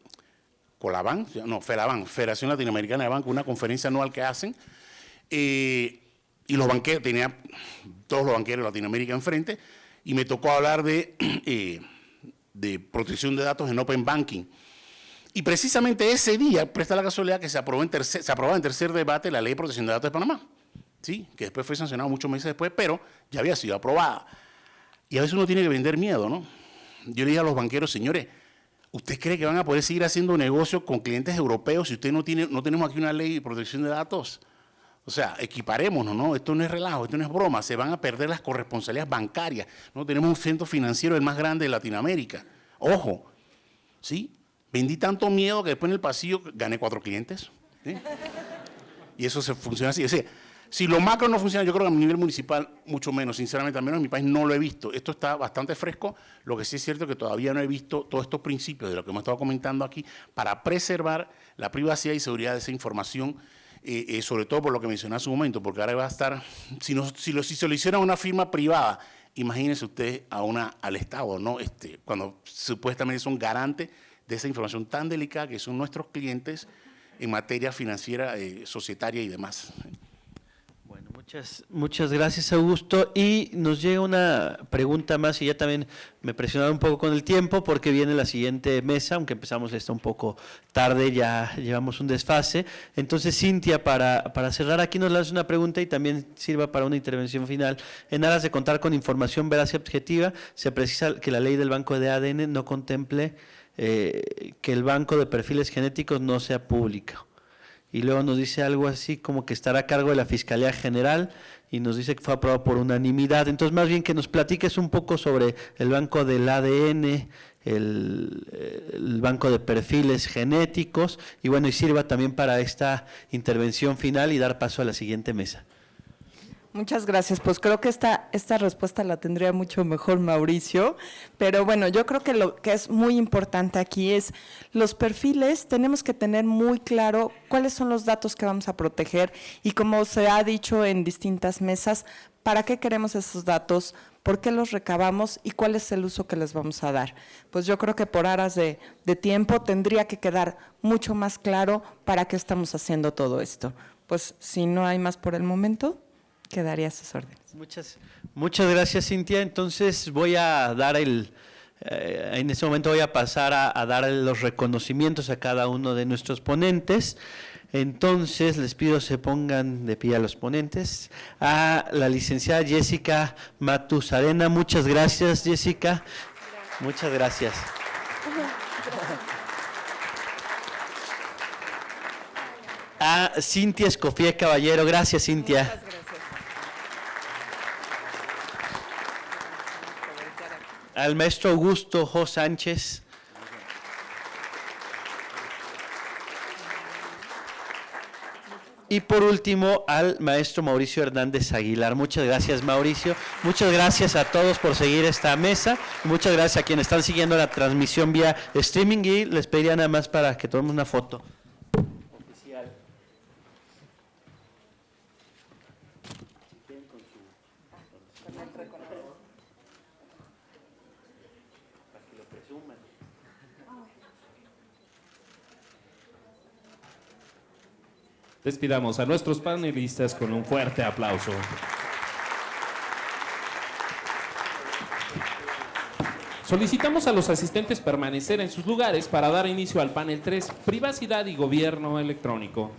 Colaban, no, FELABAN, Federación Latinoamericana de Bancos, una conferencia anual que hacen, y los banqueros, tenía todos los banqueros de Latinoamérica enfrente, y me tocó hablar de protección de datos en Open Banking. Y precisamente ese día, presta la casualidad que se aprobaba en tercer debate la Ley de Protección de Datos de Panamá, ¿sí? Que después fue sancionada muchos meses después, pero ya había sido aprobada. Y a veces uno tiene que vender miedo, ¿no? Yo le dije a los banqueros, señores, ¿usted cree que van a poder seguir haciendo negocios con clientes europeos si usted no tenemos aquí una ley de protección de datos? O sea, equiparémonos, ¿no? Esto no es relajo, esto no es broma, se van a perder las corresponsabilidades bancarias. No tenemos un centro financiero el más grande de Latinoamérica. Ojo, ¿sí? Vendí tanto miedo que después en el pasillo gané 4 clientes. ¿Sí? Y eso funciona así. Es decir, si lo macro no funciona, yo creo que a nivel municipal mucho menos. Sinceramente, al menos en mi país no lo he visto. Esto está bastante fresco. Lo que sí es cierto es que todavía no he visto todos estos principios de lo que hemos estado comentando aquí para preservar la privacidad y seguridad de esa información, sobre todo por lo que mencioné hace un momento, porque ahora va a estar, si se lo hiciera a una firma privada, imagínense ustedes al Estado, ¿no? Cuando supuestamente son garantes de esa información tan delicada que son nuestros clientes en materia financiera, societaria y demás. Bueno, Muchas gracias, Augusto. Y nos llega una pregunta más, y ya también me presionaron un poco con el tiempo, porque viene la siguiente mesa, aunque empezamos esta un poco tarde, ya llevamos un desfase. Entonces, Cintia, para cerrar aquí nos lanza una pregunta y también sirva para una intervención final. En aras de contar con información veraz y objetiva, se precisa que la ley del banco de ADN no contemple que el banco de perfiles genéticos no sea público. Y luego nos dice algo así como que estará a cargo de la Fiscalía General y nos dice que fue aprobado por unanimidad. Entonces, más bien que nos platiques un poco sobre el banco del ADN, el banco de perfiles genéticos y bueno, y sirva también para esta intervención final y dar paso a la siguiente mesa. Muchas gracias. Pues creo que esta respuesta la tendría mucho mejor Mauricio, pero bueno, yo creo que lo que es muy importante aquí es los perfiles, tenemos que tener muy claro cuáles son los datos que vamos a proteger y como se ha dicho en distintas mesas, para qué queremos esos datos, por qué los recabamos y cuál es el uso que les vamos a dar. Pues yo creo que por aras de tiempo tendría que quedar mucho más claro para qué estamos haciendo todo esto. Pues si no hay más por el momento, quedaría a sus órdenes. Muchas gracias, Cintia. Entonces voy a dar en este momento voy a pasar a dar los reconocimientos a cada uno de nuestros ponentes. Entonces les pido se pongan de pie a los ponentes. A la licenciada Jessica Matusarena, muchas gracias, Jessica. Muchas gracias. A Cintia Escofía Caballero, gracias, Cintia. Muchas gracias. Al maestro Augusto Jo Sánchez. Y por último, al maestro Mauricio Hernández Aguilar. Muchas gracias, Mauricio. Muchas gracias a todos por seguir esta mesa. Muchas gracias a quienes están siguiendo la transmisión vía streaming y les pediría nada más para que tomemos una foto. Despidamos a nuestros panelistas con un fuerte aplauso. Solicitamos a los asistentes permanecer en sus lugares para dar inicio al panel 3, Privacidad y Gobierno Electrónico.